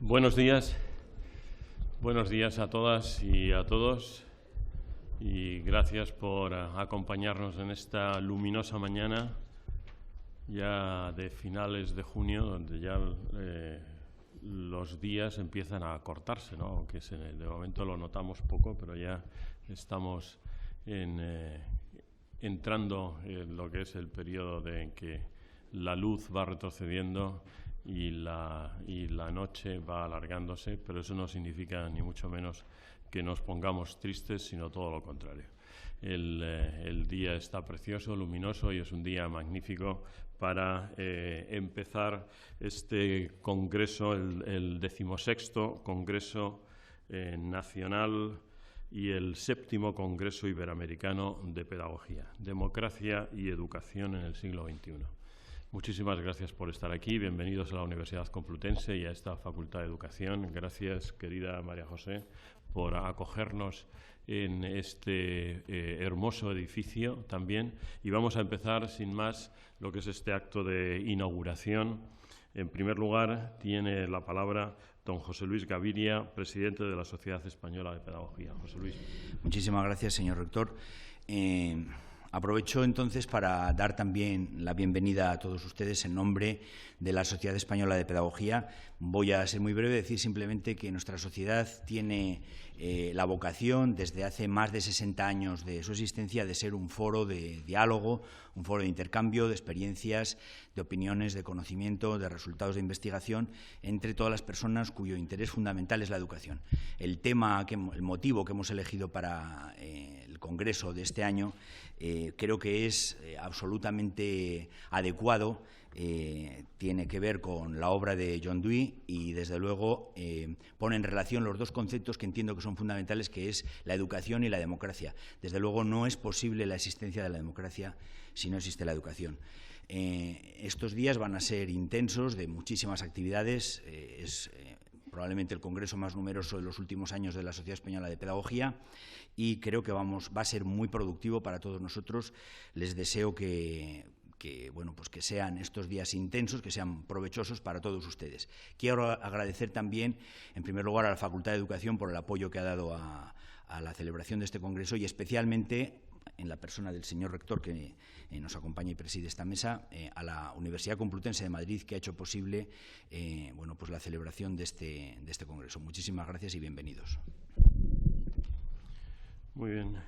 Buenos días a todas y a todos, y gracias por acompañarnos en esta luminosa mañana ya de finales de junio, donde ya los días empiezan a acortarse, ¿no? Aunque de momento lo notamos poco, pero ya estamos entrando en lo que es el periodo en que la luz va retrocediendo y la noche va alargándose, pero eso no significa ni mucho menos que nos pongamos tristes, sino todo lo contrario. El día está precioso, luminoso, y es un día magnífico para empezar este congreso, el 16º Congreso Nacional y el 7º Congreso Iberoamericano de Pedagogía, Democracia y Educación en el siglo XXI. Muchísimas gracias por estar aquí. Bienvenidos a la Universidad Complutense y a esta Facultad de Educación. Gracias, querida María José, por acogernos en este hermoso edificio también. Y vamos a empezar, sin más, lo que es este acto de inauguración. En primer lugar, tiene la palabra don José Luis Gaviria, presidente de la Sociedad Española de Pedagogía. José Luis. Muchísimas gracias, señor rector. Aprovecho entonces para dar también la bienvenida a todos ustedes en nombre de la Sociedad Española de Pedagogía. Voy a ser muy breve, decir simplemente que nuestra sociedad tiene la vocación, desde hace más de 60 años de su existencia, de ser un foro de diálogo, un foro de intercambio de experiencias, de opiniones, de conocimiento, de resultados de investigación entre todas las personas cuyo interés fundamental es la educación. El motivo que hemos elegido para el congreso de este año creo que es absolutamente adecuado. Tiene que ver con la obra de John Dewey y, desde luego, pone en relación los dos conceptos que entiendo que son fundamentales, que es la educación y la democracia. Desde luego, no es posible la existencia de la democracia si no existe la educación. Estos días van a ser intensos, de muchísimas actividades. Es probablemente el congreso más numeroso de los últimos años de la Sociedad Española de Pedagogía, y creo que va a ser muy productivo para todos nosotros. Les deseo que sean estos días intensos, que sean provechosos para todos ustedes. Quiero agradecer también, en primer lugar, a la Facultad de Educación por el apoyo que ha dado a la celebración de este congreso, y especialmente, en la persona del señor rector que nos acompaña y preside esta mesa, a la Universidad Complutense de Madrid, que ha hecho posible la celebración de este congreso. Muchísimas gracias y bienvenidos. Muy bien.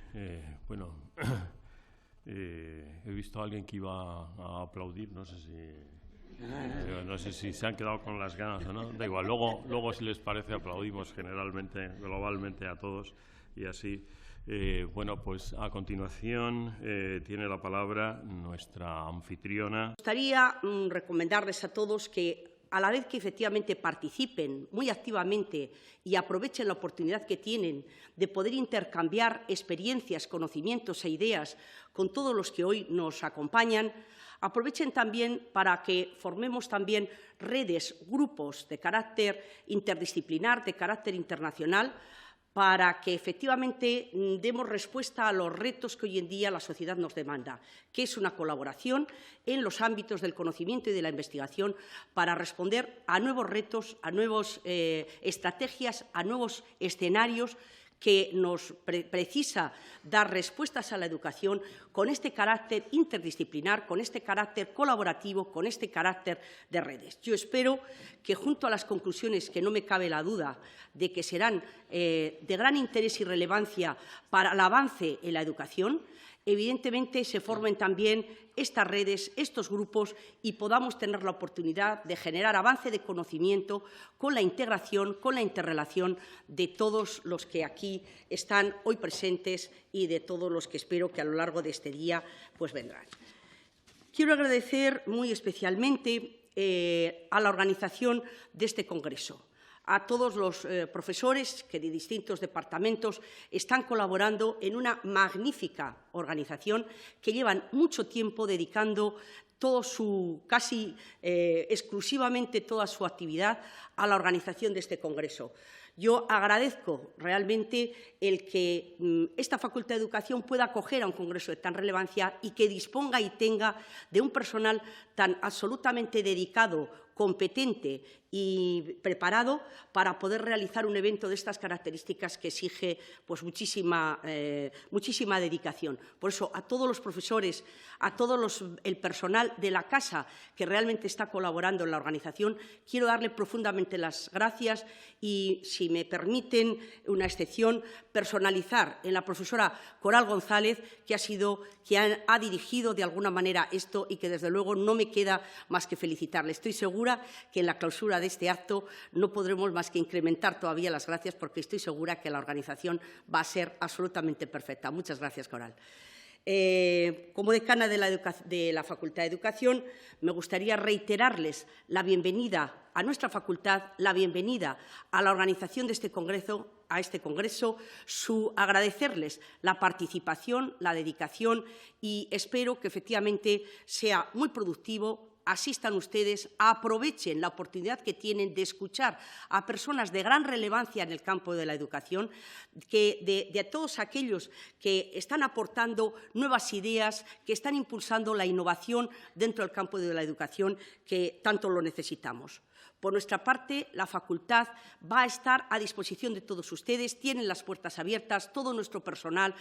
He visto a alguien que iba a aplaudir, no sé si se han quedado con las ganas o no. Da igual, luego si les parece aplaudimos globalmente a todos, y así. Pues a continuación tiene la palabra nuestra anfitriona. Me gustaría recomendarles a todos que, a la vez que efectivamente participen muy activamente y aprovechen la oportunidad que tienen de poder intercambiar experiencias, conocimientos e ideas con todos los que hoy nos acompañan, aprovechen también para que formemos también redes, grupos de carácter interdisciplinar, de carácter internacional, para que efectivamente demos respuesta a los retos que hoy en día la sociedad nos demanda, que es una colaboración en los ámbitos del conocimiento y de la investigación para responder a nuevos retos, a nuevas estrategias, a nuevos escenarios que nos precisa dar respuestas a la educación con este carácter interdisciplinar, con este carácter colaborativo, con este carácter de redes. Yo espero que, junto a las conclusiones, que no me cabe la duda de que serán de gran interés y relevancia para el avance en la educación, evidentemente se formen también estas redes, estos grupos, y podamos tener la oportunidad de generar avance de conocimiento con la integración, con la interrelación de todos los que aquí están hoy presentes y de todos los que espero que a lo largo de este día vendrán. Quiero agradecer muy especialmente a la organización de este congreso, a todos los profesores que de distintos departamentos están colaborando en una magnífica organización, que llevan mucho tiempo dedicando casi exclusivamente toda su actividad a la organización de este congreso. Yo agradezco realmente el que esta Facultad de Educación pueda acoger a un congreso de tan relevancia y que disponga y tenga de un personal tan absolutamente dedicado competente y preparado para poder realizar un evento de estas características que exige pues, muchísima dedicación. Por eso, a todos los profesores, a todo el personal de la casa que realmente está colaborando en la organización, quiero darle profundamente las gracias y, si me permiten una excepción, personalizar en la profesora Coral González, que ha dirigido de alguna manera esto y que, desde luego, no me queda más que felicitarle. Estoy segura que en la clausura de este acto no podremos más que incrementar todavía las gracias, porque estoy segura que la organización va a ser absolutamente perfecta. Muchas gracias, Coral. Como decana de la Facultad de Educación, me gustaría reiterarles la bienvenida a nuestra facultad, la bienvenida a la organización de este congreso, agradecerles la participación, la dedicación, y espero que efectivamente sea muy productivo. Asistan ustedes, aprovechen la oportunidad que tienen de escuchar a personas de gran relevancia en el campo de la educación, de todos aquellos que están aportando nuevas ideas, que están impulsando la innovación dentro del campo de la educación, que tanto lo necesitamos. Por nuestra parte, la facultad va a estar a disposición de todos ustedes, tienen las puertas abiertas, todo nuestro personal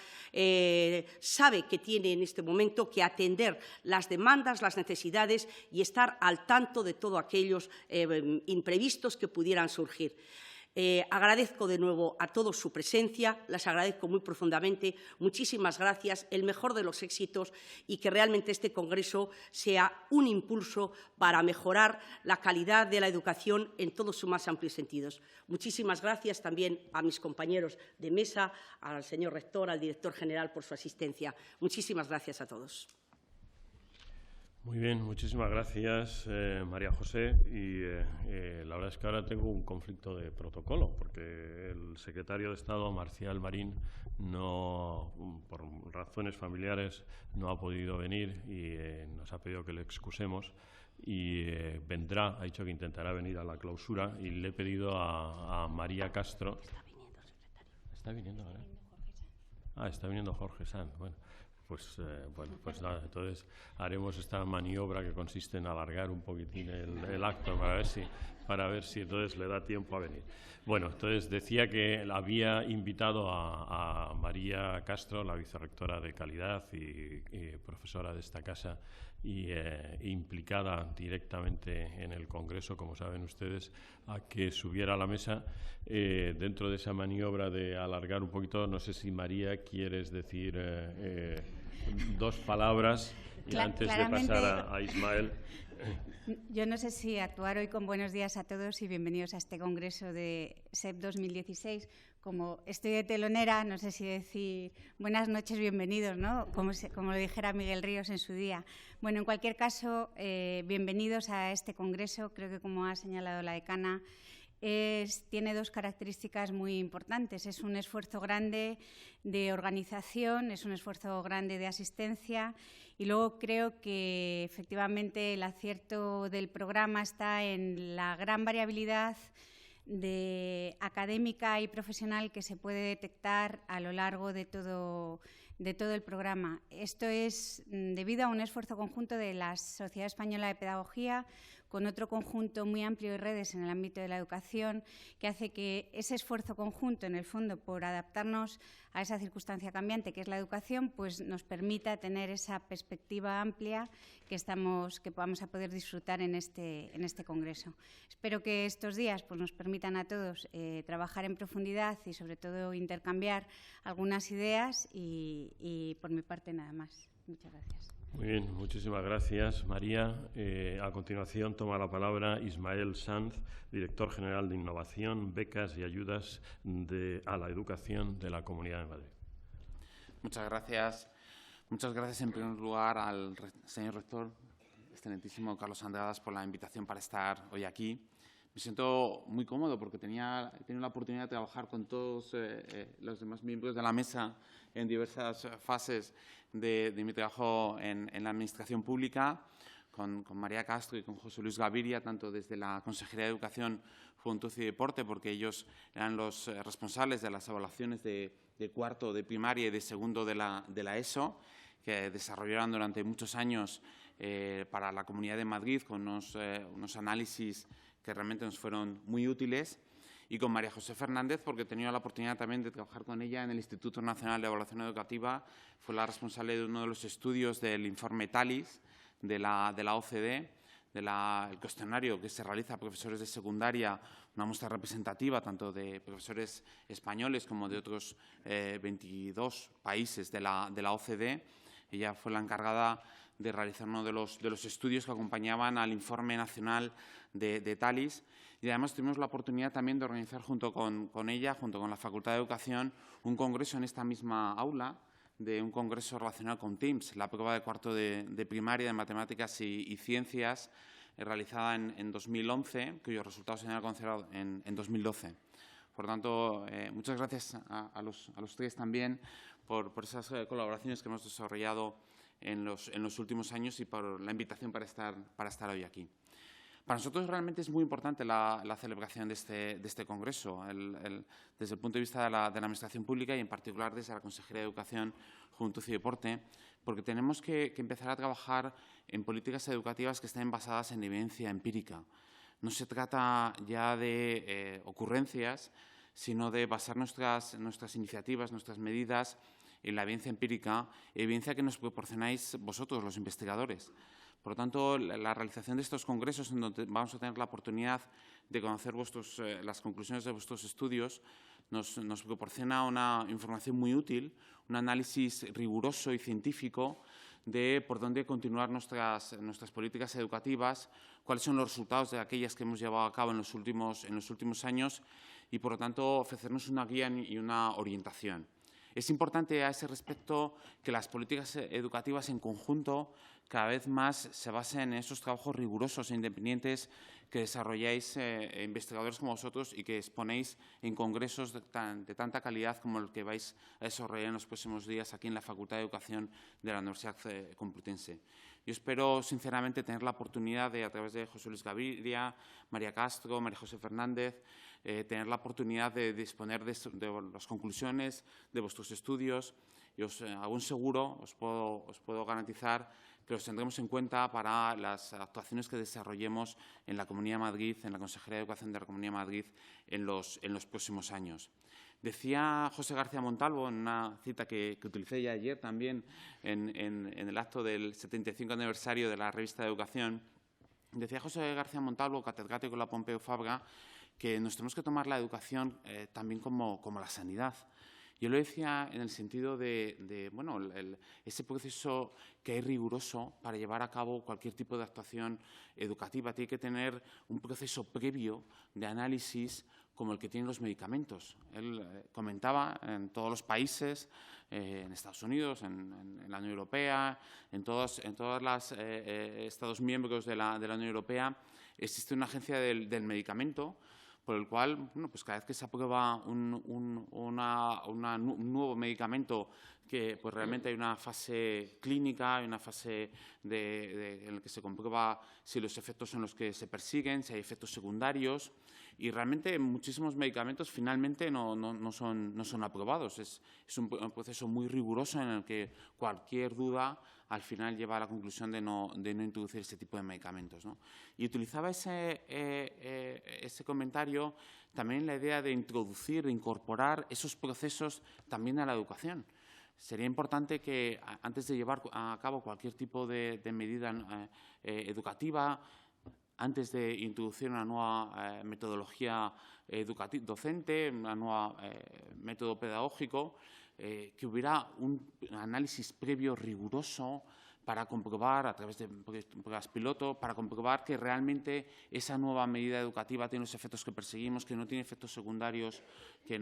sabe que tiene en este momento que atender las demandas, las necesidades y estar al tanto de todos aquellos imprevistos que pudieran surgir. Agradezco de nuevo a todos su presencia, las agradezco muy profundamente. Muchísimas gracias, el mejor de los éxitos, y que realmente este congreso sea un impulso para mejorar la calidad de la educación en todos sus más amplios sentidos. Muchísimas gracias también a mis compañeros de mesa, al señor rector, al director general, por su asistencia. Muchísimas gracias a todos. Muy bien, muchísimas gracias, María José. Y la verdad es que ahora tengo un conflicto de protocolo, porque el secretario de Estado, Marcial Marín, por razones familiares, no ha podido venir y nos ha pedido que le excusemos. Y vendrá, ha dicho que intentará venir a la clausura, y le he pedido a María Castro. ¿Está viniendo ahora? Está viniendo Jorge Sanz. Bueno. Pues nada, entonces haremos esta maniobra que consiste en alargar un poquitín el acto para ver si entonces le da tiempo a venir. Bueno, entonces decía que había invitado a María Castro, la vicerrectora de Calidad y profesora de esta casa, y implicada directamente en el Congreso, como saben ustedes, a que subiera a la mesa. Dentro de esa maniobra de alargar un poquito, no sé si, María, quieres decir dos palabras antes de pasar a Ismael. Yo no sé si actuar hoy con buenos días a todos y bienvenidos a este Congreso de SEP 2016. Como estoy de telonera, no sé si decir buenas noches, bienvenidos, ¿no? Como lo dijera Miguel Ríos en su día. Bueno, en cualquier caso, bienvenidos a este Congreso. Creo que, como ha señalado la decana, tiene dos características muy importantes. Es un esfuerzo grande de organización, es un esfuerzo grande de asistencia, y luego creo que efectivamente el acierto del programa está en la gran variabilidad académica y profesional que se puede detectar a lo largo de todo el programa. Esto es debido a un esfuerzo conjunto de la Sociedad Española de Pedagogía, con otro conjunto muy amplio de redes en el ámbito de la educación, que hace que ese esfuerzo conjunto, en el fondo, por adaptarnos a esa circunstancia cambiante que es la educación, pues nos permita tener esa perspectiva amplia que vamos a poder disfrutar en este congreso. Espero que estos días pues, nos permitan a todos trabajar en profundidad y, sobre todo, intercambiar algunas ideas, y por mi parte nada más. Muchas gracias. Muy bien, muchísimas gracias, María. A continuación toma la palabra Ismael Sanz, director general de Innovación, Becas y Ayudas a la Educación de la Comunidad de Madrid. Muchas gracias. Muchas gracias, en primer lugar, al señor rector, excelentísimo Carlos Andradas, por la invitación para estar hoy aquí. Me siento muy cómodo porque he tenido la oportunidad de trabajar con todos los demás miembros de la mesa en diversas fases de mi trabajo en la Administración Pública, con María Castro y con José Luis Gaviria, tanto desde la Consejería de Educación, Juventud y Deporte, porque ellos eran los responsables de las evaluaciones de cuarto de primaria y de segundo de la ESO, que desarrollaron durante muchos años para la Comunidad de Madrid con unos análisis que realmente nos fueron muy útiles, y con María José Fernández, porque he tenido la oportunidad también de trabajar con ella en el Instituto Nacional de Evaluación Educativa. Fue la responsable de uno de los estudios del informe TALIS de la OCDE, el cuestionario que se realiza a profesores de secundaria, una muestra representativa tanto de profesores españoles como de otros 22 países de la OCDE. Ella fue la encargada de realizar uno de los estudios que acompañaban al informe nacional de TALIS, y además tuvimos la oportunidad también de organizar junto con ella, junto con la Facultad de Educación, un congreso en esta misma aula, un congreso relacionado con TIMSS, la prueba de cuarto de primaria de matemáticas y ciencias, realizada en 2011, cuyos resultados se han conocido en 2012. Por tanto, muchas gracias a los tres también por esas colaboraciones que hemos desarrollado en los últimos años y por la invitación para estar hoy aquí. Para nosotros realmente es muy importante la celebración de este congreso, desde el punto de vista de la Administración Pública y en particular desde la Consejería de Educación, Juventud y Deporte, porque tenemos que empezar a trabajar en políticas educativas que estén basadas en evidencia empírica. No se trata ya de ocurrencias, sino de basar nuestras iniciativas, nuestras medidas en la evidencia empírica, evidencia que nos proporcionáis vosotros, los investigadores. Por lo tanto, la realización de estos congresos, en donde vamos a tener la oportunidad de conocer las conclusiones de vuestros estudios, nos proporciona una información muy útil, un análisis riguroso y científico de por dónde continuar nuestras políticas educativas, cuáles son los resultados de aquellas que hemos llevado a cabo en los últimos años y, por lo tanto, ofrecernos una guía y una orientación. Es importante a ese respecto que las políticas educativas en conjunto cada vez más se basen en esos trabajos rigurosos e independientes que desarrolláis investigadores como vosotros y que exponéis en congresos de tanta calidad como el que vais a desarrollar en los próximos días aquí en la Facultad de Educación de la Universidad Complutense. Yo espero, sinceramente, tener la oportunidad de, a través de José Luis Gaviria, María Castro, María José Fernández, tener la oportunidad de disponer de las conclusiones de vuestros estudios y aún seguro os puedo garantizar que los tendremos en cuenta para las actuaciones que desarrollemos en la Comunidad de Madrid, en la Consejería de Educación de la Comunidad de Madrid en los próximos años. Decía José García Montalvo, en una cita que utilicé ya ayer también en el acto del 75 aniversario de la revista de Educación, decía José García Montalvo, catedrático de la Pompeu Fabra, que nos tenemos que tomar la educación también como la sanidad. Yo lo decía en el sentido de ese proceso que es riguroso para llevar a cabo cualquier tipo de actuación educativa. Tiene que tener un proceso previo de análisis como el que tienen los medicamentos. Él comentaba en todos los países, en Estados Unidos, en la Unión Europea, en todos los Estados miembros de la Unión Europea, existe una agencia del medicamento por el cual, pues cada vez que se aprueba un nuevo medicamento, que pues realmente hay una fase clínica, hay una fase en la que se comprueba si los efectos son los que se persiguen, si hay efectos secundarios, y realmente muchísimos medicamentos finalmente no son aprobados. Es un proceso muy riguroso en el que cualquier duda al final lleva a la conclusión de no introducir ese tipo de medicamentos, ¿no? Y utilizaba ese comentario también la idea de introducir, de incorporar esos procesos también a la educación. Sería importante que antes de llevar a cabo cualquier tipo de medida educativa, antes de introducir una nueva metodología docente, un nuevo método pedagógico, que hubiera un análisis previo riguroso para comprobar, a través de pruebas piloto, para comprobar que realmente esa nueva medida educativa tiene los efectos que perseguimos, que no tiene efectos secundarios que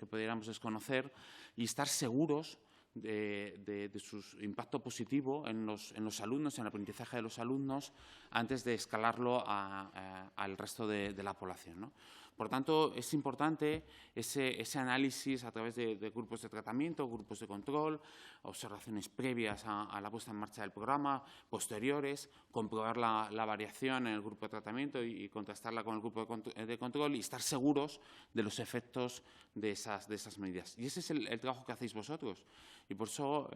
pudiéramos desconocer, y estar seguros de su impacto positivo en los alumnos, en el aprendizaje de los alumnos, antes de escalarlo al resto de la población, ¿no? Por tanto, es importante ese análisis a través de grupos de tratamiento, grupos de control, observaciones previas a la puesta en marcha del programa, posteriores, comprobar la variación en el grupo de tratamiento y contrastarla con el grupo de control y estar seguros de los efectos de esas medidas. Y ese es el trabajo que hacéis vosotros. Y por eso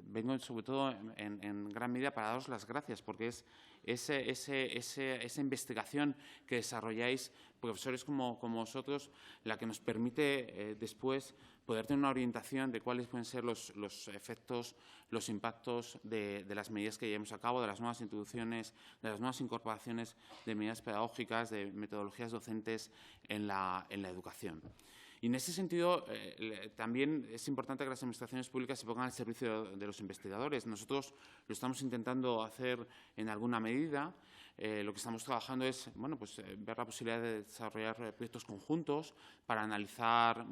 vengo sobre todo en gran medida para daros las gracias, porque es esa investigación que desarrolláis profesores como vosotros la que nos permite después poder tener una orientación de cuáles pueden ser los efectos, los impactos de las medidas que llevemos a cabo, de las nuevas introducciones, de las nuevas incorporaciones de medidas pedagógicas, de metodologías docentes en la educación. Y en ese sentido, también es importante que las administraciones públicas se pongan al servicio de los investigadores. Nosotros lo estamos intentando hacer en alguna medida. Lo que estamos trabajando es ver la posibilidad de desarrollar proyectos conjuntos para analizar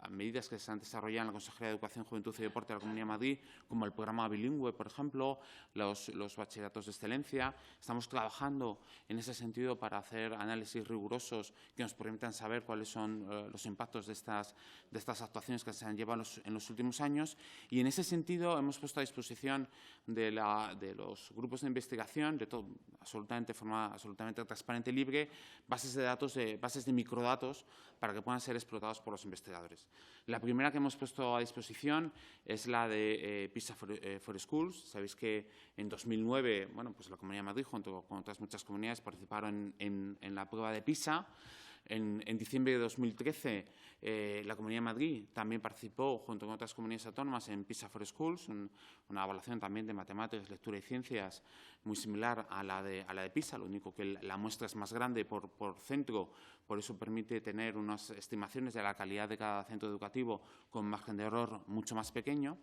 medidas que se han desarrollado en la Consejería de Educación, Juventud y Deporte de la Comunidad de Madrid, como el programa bilingüe, por ejemplo, los bachilleratos de excelencia. Estamos trabajando en ese sentido para hacer análisis rigurosos que nos permitan saber cuáles son los impactos de estas actuaciones que se han llevado en los últimos años. Y en ese sentido hemos puesto a disposición de los grupos de investigación, de todo, de forma absolutamente transparente y libre, bases de microdatos para que puedan ser explotados por los investigadores. La primera que hemos puesto a disposición es la de PISA for Schools. Sabéis que en 2009 la Comunidad de Madrid, junto con otras muchas comunidades, participaron en la prueba de PISA. En diciembre de 2013, la Comunidad de Madrid también participó, junto con otras comunidades autónomas, en PISA for Schools, una evaluación también de matemáticas, lectura y ciencias muy similar a la de PISA, lo único que la muestra es más grande por centro, por eso permite tener unas estimaciones de la calidad de cada centro educativo con un margen de error mucho más pequeño.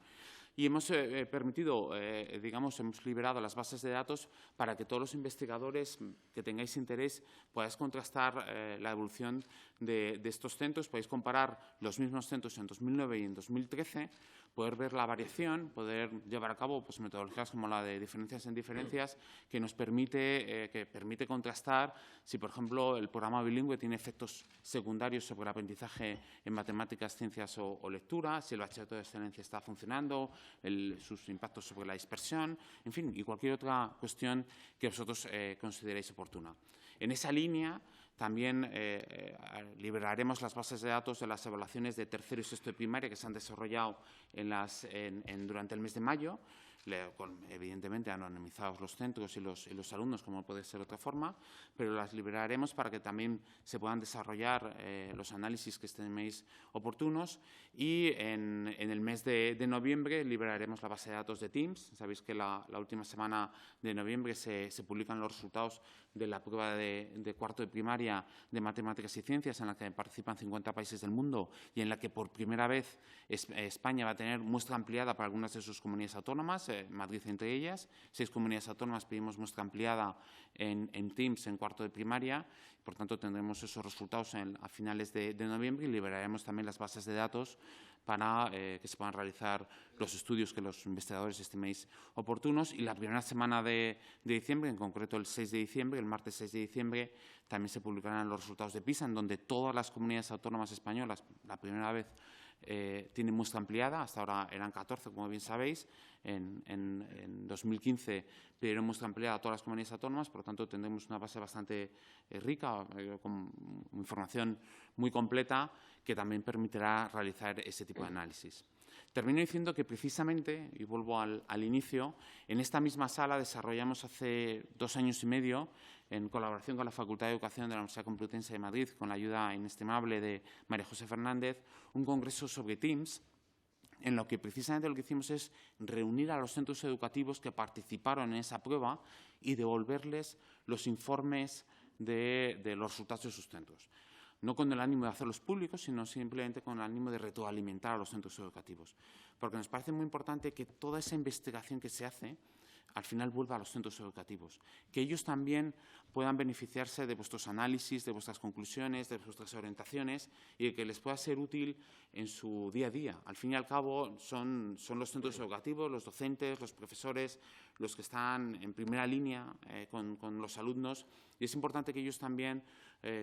Y hemos hemos liberado las bases de datos para que todos los investigadores que tengáis interés podáis contrastar la evolución de estos centros, podéis comparar los mismos centros en 2009 y en 2013, poder ver la variación, poder llevar a cabo metodologías como la de diferencias en diferencias, que nos permite contrastar si, por ejemplo, el programa bilingüe tiene efectos secundarios sobre el aprendizaje en matemáticas, ciencias o lectura, si el bachillerato de excelencia está funcionando, sus impactos sobre la dispersión, en fin, y cualquier otra cuestión que vosotros consideréis oportuna. En esa línea también liberaremos las bases de datos de las evaluaciones de tercero y sexto de primaria que se han desarrollado durante el mes de mayo, evidentemente anonimizados los centros y los alumnos, como puede ser de otra forma, pero las liberaremos para que también se puedan desarrollar los análisis que estiméis oportunos. Y en el mes de noviembre liberaremos la base de datos de TIMSS. Sabéis que la última semana de noviembre se publican los resultados de la prueba de cuarto de primaria de matemáticas y ciencias, en la que participan 50 países del mundo y en la que por primera vez España va a tener muestra ampliada para algunas de sus comunidades autónomas, Madrid entre ellas. 6 comunidades autónomas pedimos muestra ampliada en TIMSS en cuarto de primaria. Por tanto, tendremos esos resultados a finales de noviembre y liberaremos también las bases de datos para que se puedan realizar los estudios que los investigadores estiméis oportunos. Y la primera semana de diciembre, en concreto el 6 de diciembre, el martes 6 de diciembre, también se publicarán los resultados de PISA, en donde todas las comunidades autónomas españolas, la primera vez, tienen muestra ampliada. Hasta ahora eran 14, como bien sabéis. En 2015 pidieron muestra ampliada a todas las comunidades autónomas, por lo tanto tendremos una base bastante rica, con información muy completa, que también permitirá realizar ese tipo de análisis. Termino diciendo que precisamente, y vuelvo al inicio, en esta misma sala desarrollamos hace 2 años y medio, en colaboración con la Facultad de Educación de la Universidad Complutense de Madrid, con la ayuda inestimable de María José Fernández, un congreso sobre TIMSS, en lo que precisamente lo que hicimos es reunir a los centros educativos que participaron en esa prueba y devolverles los informes de los resultados de sus centros. No con el ánimo de hacerlos públicos, sino simplemente con el ánimo de retroalimentar a los centros educativos. Porque nos parece muy importante que toda esa investigación que se hace al final vuelva a los centros educativos, que ellos también puedan beneficiarse de vuestros análisis, de vuestras conclusiones, de vuestras orientaciones y que les pueda ser útil en su día a día. Al fin y al cabo son los centros educativos, los docentes, los profesores, los que están en primera línea con los alumnos, y es importante que ellos también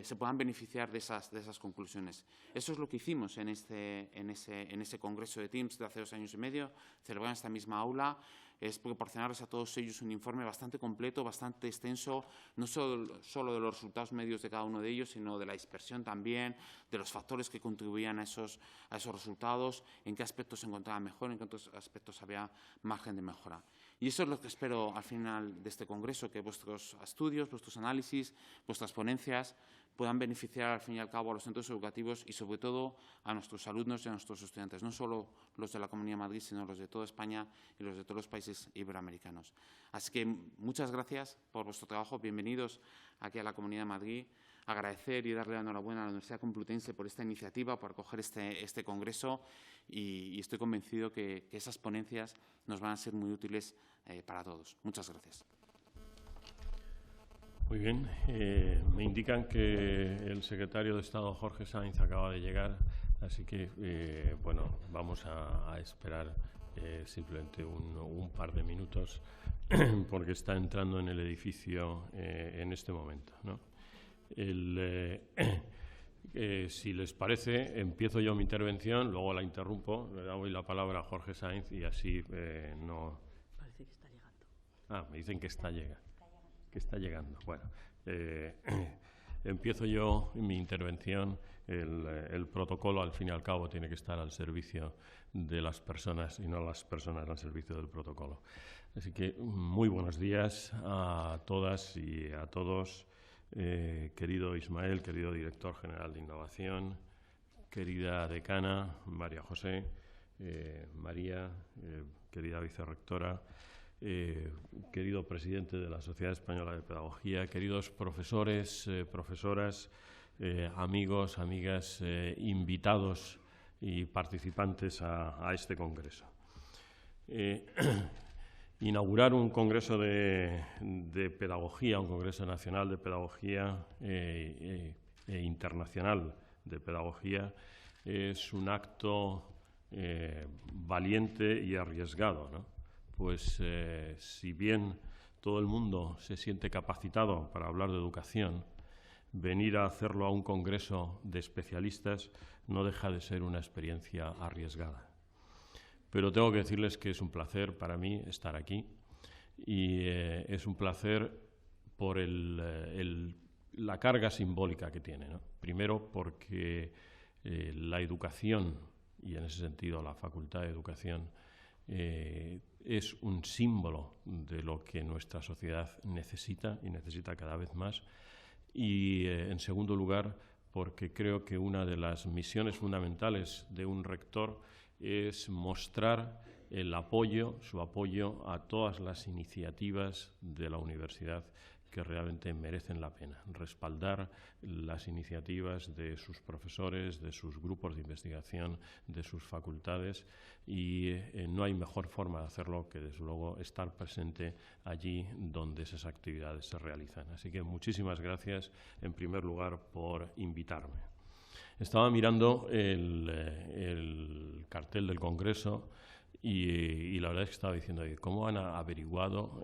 se puedan beneficiar de esas conclusiones. Eso es lo que hicimos en ese congreso de TIMSS de hace 2 años y medio, celebrado en esta misma aula. Es proporcionarles a todos ellos un informe bastante completo, bastante extenso, no solo de los resultados medios de cada uno de ellos, sino de la dispersión también, de los factores que contribuían a esos resultados, en qué aspectos se encontraba mejor, en qué otros aspectos había margen de mejora. Y eso es lo que espero al final de este congreso, que vuestros estudios, vuestros análisis, vuestras ponencias puedan beneficiar al fin y al cabo a los centros educativos y sobre todo a nuestros alumnos y a nuestros estudiantes, no solo los de la Comunidad de Madrid, sino los de toda España y los de todos los países iberoamericanos. Así que muchas gracias por vuestro trabajo, bienvenidos aquí a la Comunidad de Madrid. Agradecer y darle la enhorabuena a la Universidad Complutense por esta iniciativa, por acoger este congreso y estoy convencido que esas ponencias nos van a ser muy útiles para todos. Muchas gracias. Muy bien. Me indican que el secretario de Estado, Jorge Sainz, acaba de llegar, así que, bueno, vamos a esperar simplemente un par de minutos porque está entrando en el edificio en este momento, ¿no? Si les parece, empiezo yo mi intervención, luego la interrumpo, le doy la palabra a Jorge Sainz y así no... Parece que está llegando. Ah, me dicen que está llegando. Bueno, empiezo yo mi intervención. El protocolo, al fin y al cabo, tiene que estar al servicio de las personas y no las personas al servicio del protocolo. Así que muy buenos días a todas y a todos. Querido Ismael, querido director general de Innovación, querida decana María José, María, querida vicerrectora, querido presidente de la Sociedad Española de Pedagogía, queridos profesores, profesoras, amigos, amigas, invitados y participantes a este congreso. Inaugurar un congreso de pedagogía, un congreso nacional de pedagogía e internacional de pedagogía, es un acto valiente y arriesgado, ¿no? Pues si bien todo el mundo se siente capacitado para hablar de educación, venir a hacerlo a un congreso de especialistas no deja de ser una experiencia arriesgada. Pero tengo que decirles que es un placer para mí estar aquí y es un placer por la carga simbólica que tiene, ¿no? Primero porque la educación, y en ese sentido la Facultad de Educación, es un símbolo de lo que nuestra sociedad necesita y necesita cada vez más. Y en segundo lugar, porque creo que una de las misiones fundamentales de un rector es mostrar su apoyo a todas las iniciativas de la universidad que realmente merecen la pena, respaldar las iniciativas de sus profesores, de sus grupos de investigación, de sus facultades, y no hay mejor forma de hacerlo que, desde luego, estar presente allí donde esas actividades se realizan. Así que muchísimas gracias, en primer lugar, por invitarme. Estaba mirando el cartel del Congreso y la verdad es que estaba diciendo, ¿cómo han averiguado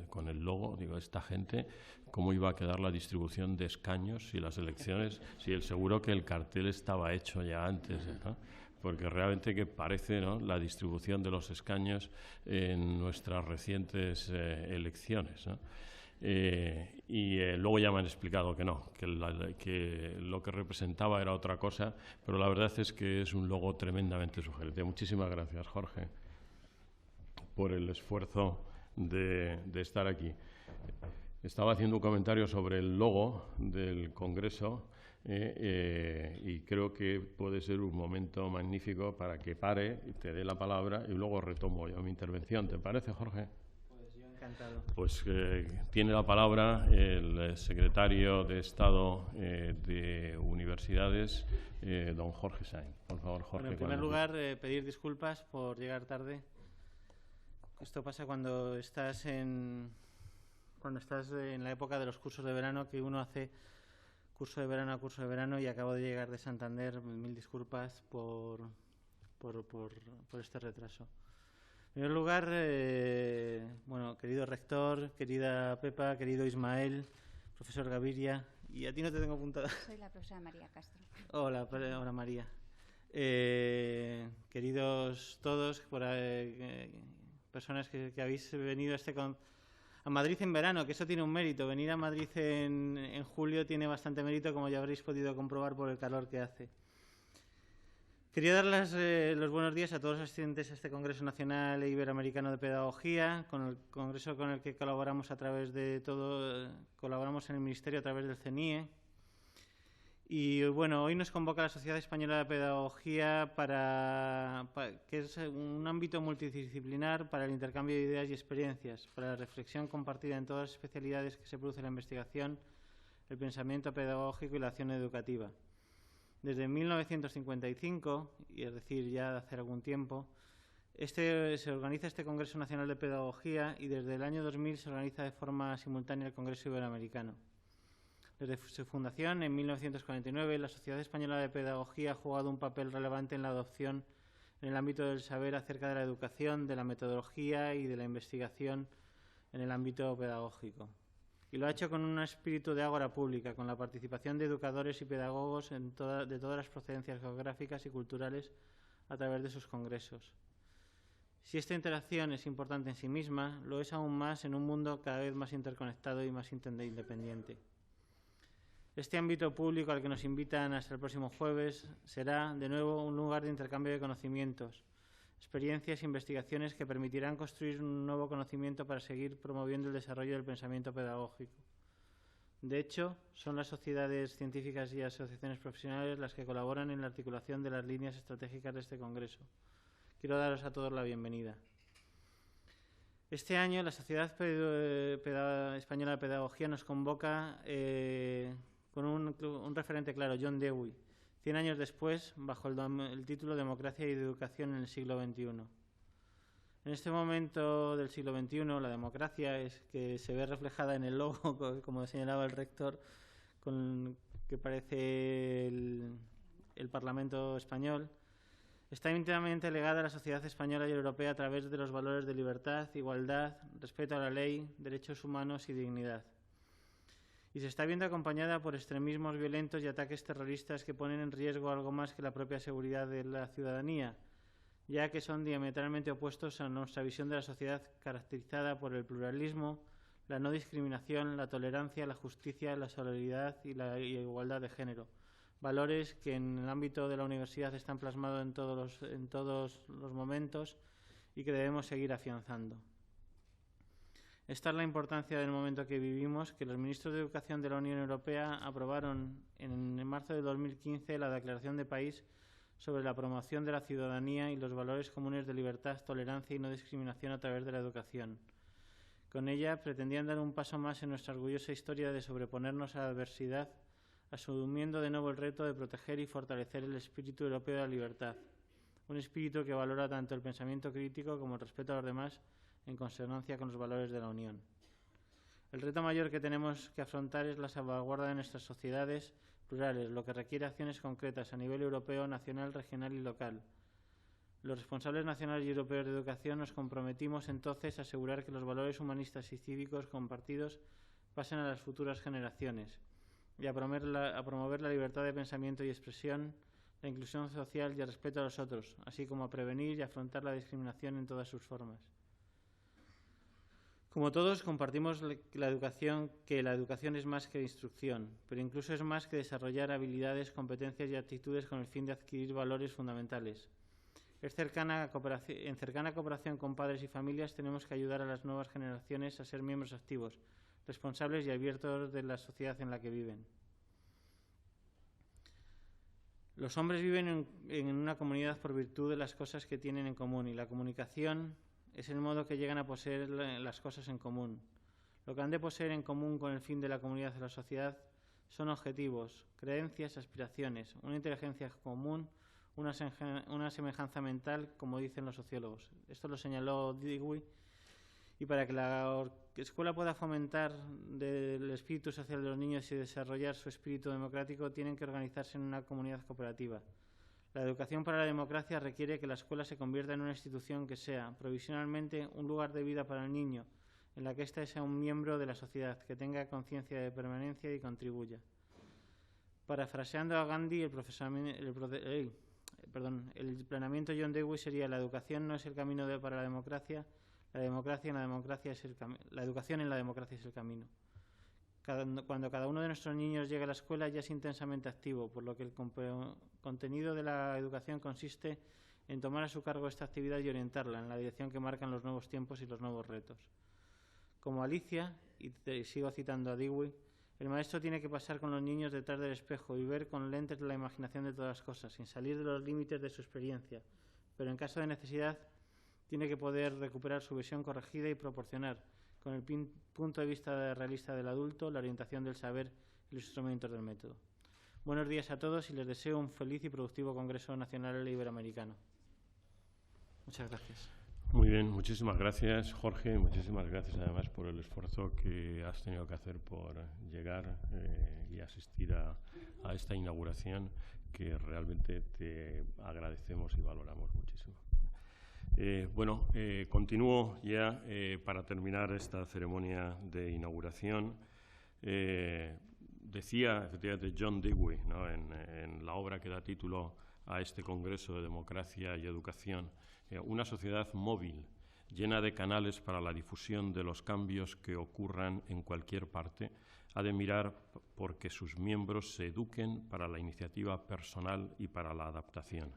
con el logo, digo, esta gente, cómo iba a quedar la distribución de escaños y las elecciones? Si seguro que el cartel estaba hecho ya antes, ¿no? Porque realmente que parece, ¿no?, la distribución de los escaños en nuestras recientes elecciones, ¿no? Luego ya me han explicado que no, que lo que representaba era otra cosa, pero la verdad es que es un logo tremendamente sugerente. Muchísimas gracias, Jorge, por el esfuerzo de estar aquí. Estaba haciendo un comentario sobre el logo del Congreso y creo que puede ser un momento magnífico para que pare y te dé la palabra y luego retomo yo mi intervención. ¿Te parece, Jorge? Encantado. Pues tiene la palabra el secretario de Estado de Universidades, don Jorge Sainz. Por favor, Jorge. Bueno, en primer lugar, pedir disculpas por llegar tarde. Esto pasa cuando estás en la época de los cursos de verano, que uno hace curso de verano a curso de verano, y acabo de llegar de Santander. Mil disculpas por este retraso. En primer lugar, bueno, querido rector, querida Pepa, querido Ismael, profesor Gaviria, y a ti no te tengo apuntada. Soy la profesora María Castro. Hola María. Queridos todos, personas que habéis venido a Madrid en verano, que eso tiene un mérito. Venir a Madrid en julio tiene bastante mérito, como ya habréis podido comprobar por el calor que hace. Quería dar los buenos días a todos los asistentes a este Congreso Nacional e Iberoamericano de Pedagogía, con el congreso con el que colaboramos colaboramos en el Ministerio a través del CENIE. Y bueno, hoy nos convoca la Sociedad Española de Pedagogía que es un ámbito multidisciplinar para el intercambio de ideas y experiencias, para la reflexión compartida en todas las especialidades que se produce en la investigación, el pensamiento pedagógico y la acción educativa. Desde 1955, y es decir, ya de hace algún tiempo, se organiza este Congreso Nacional de Pedagogía, y desde el año 2000 se organiza de forma simultánea el Congreso Iberoamericano. Desde su fundación, en 1949, la Sociedad Española de Pedagogía ha jugado un papel relevante en la adopción en el ámbito del saber acerca de la educación, de la metodología y de la investigación en el ámbito pedagógico. Y lo ha hecho con un espíritu de ágora pública, con la participación de educadores y pedagogos de todas las procedencias geográficas y culturales a través de sus congresos. Si esta interacción es importante en sí misma, lo es aún más en un mundo cada vez más interconectado y más independiente. Este ámbito público al que nos invitan hasta el próximo jueves será, de nuevo, un lugar de intercambio de conocimientos, experiencias e investigaciones que permitirán construir un nuevo conocimiento para seguir promoviendo el desarrollo del pensamiento pedagógico. De hecho, son las sociedades científicas y asociaciones profesionales las que colaboran en la articulación de las líneas estratégicas de este Congreso. Quiero daros a todos la bienvenida. Este año la Sociedad Española de Pedagogía nos convoca con un referente claro, John Dewey, 100 años después, bajo el título Democracia y Educación en el siglo XXI. En este momento del siglo XXI, la democracia que se ve reflejada en el logo, como señalaba el rector, que parece el Parlamento español, está íntimamente ligada a la sociedad española y europea a través de los valores de libertad, igualdad, respeto a la ley, derechos humanos y dignidad. Y se está viendo acompañada por extremismos violentos y ataques terroristas que ponen en riesgo algo más que la propia seguridad de la ciudadanía, ya que son diametralmente opuestos a nuestra visión de la sociedad caracterizada por el pluralismo, la no discriminación, la tolerancia, la justicia, la solidaridad y la igualdad de género. Valores que en el ámbito de la universidad están plasmados en todos los momentos y que debemos seguir afianzando. Esta es la importancia del momento que vivimos, que los ministros de Educación de la Unión Europea aprobaron en marzo de 2015 la Declaración de País sobre la promoción de la ciudadanía y los valores comunes de libertad, tolerancia y no discriminación a través de la educación. Con ella pretendían dar un paso más en nuestra orgullosa historia de sobreponernos a la adversidad, asumiendo de nuevo el reto de proteger y fortalecer el espíritu europeo de la libertad, un espíritu que valora tanto el pensamiento crítico como el respeto a los demás, en consonancia con los valores de la Unión. El reto mayor que tenemos que afrontar es la salvaguarda de nuestras sociedades plurales, lo que requiere acciones concretas a nivel europeo, nacional, regional y local. Los responsables nacionales y europeos de educación nos comprometimos entonces a asegurar que los valores humanistas y cívicos compartidos pasen a las futuras generaciones y a promover la libertad de pensamiento y expresión, la inclusión social y el respeto a los otros, así como a prevenir y afrontar la discriminación en todas sus formas. Como todos, compartimos que la educación es más que instrucción, pero incluso es más que desarrollar habilidades, competencias y actitudes con el fin de adquirir valores fundamentales. En cercana cooperación con padres y familias tenemos que ayudar a las nuevas generaciones a ser miembros activos, responsables y abiertos de la sociedad en la que viven. Los hombres viven en una comunidad por virtud de las cosas que tienen en común, y la comunicación es el modo que llegan a poseer las cosas en común. Lo que han de poseer en común con el fin de la comunidad de la sociedad son objetivos, creencias, aspiraciones, una inteligencia común, una semejanza mental, como dicen los sociólogos. Esto lo señaló Dewey y para que la escuela pueda fomentar el espíritu social de los niños y desarrollar su espíritu democrático, tienen que organizarse en una comunidad cooperativa. La educación para la democracia requiere que la escuela se convierta en una institución que sea, provisionalmente, un lugar de vida para el niño, en la que éste sea un miembro de la sociedad, que tenga conciencia de permanencia y contribuya. Parafraseando a Gandhi, el planeamiento John Dewey sería: la educación no es el camino para la democracia, la educación en la democracia es el camino. Cuando cada uno de nuestros niños llega a la escuela ya es intensamente activo, por lo que el contenido de la educación consiste en tomar a su cargo esta actividad y orientarla en la dirección que marcan los nuevos tiempos y los nuevos retos. Como Alicia, y sigo citando a Dewey, el maestro tiene que pasar con los niños detrás del espejo y ver con lentes de la imaginación de todas las cosas, sin salir de los límites de su experiencia, pero en caso de necesidad tiene que poder recuperar su visión corregida y proporcionar, con el punto de vista realista del adulto, la orientación del saber y los instrumentos del método. Buenos días a todos y les deseo un feliz y productivo Congreso Nacional Iberoamericano. Muchas gracias. Muy bien, muchísimas gracias, Jorge. Muchísimas gracias, además, por el esfuerzo que has tenido que hacer por llegar y asistir a esta inauguración, que realmente te agradecemos y valoramos muchísimo. Continúo ya para terminar esta ceremonia de inauguración. Decía, efectivamente, John Dewey, ¿no?, en la obra que da título a este Congreso de Democracia y Educación: una sociedad móvil, llena de canales para la difusión de los cambios que ocurran en cualquier parte, ha de mirar porque sus miembros se eduquen para la iniciativa personal y para la adaptación.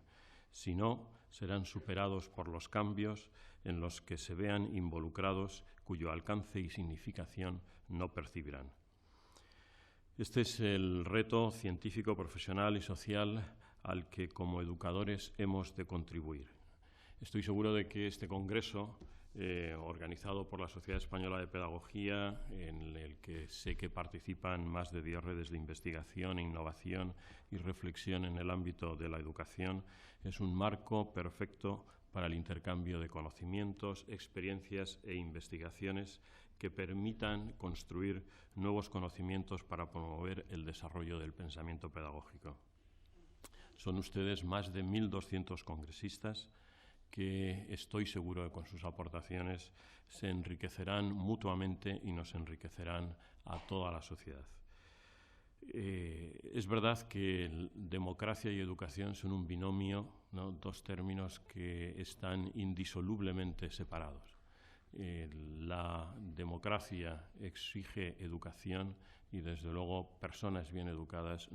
Si no, serán superados por los cambios en los que se vean involucrados, cuyo alcance y significación no percibirán. Este es el reto científico, profesional y social al que como educadores hemos de contribuir. Estoy seguro de que este congreso, organizado por la Sociedad Española de Pedagogía, en el que sé que participan más de 10 redes de investigación, innovación y reflexión en el ámbito de la educación, es un marco perfecto para el intercambio de conocimientos, experiencias e investigaciones que permitan construir nuevos conocimientos para promover el desarrollo del pensamiento pedagógico. Son ustedes más de 1.200 congresistas que estoy seguro de que con sus aportaciones se enriquecerán mutuamente y nos enriquecerán a toda la sociedad. Es verdad que democracia y educación son un binomio, ¿no?, dos términos que están indisolublemente separados. La democracia exige educación y, desde luego, personas bien educadas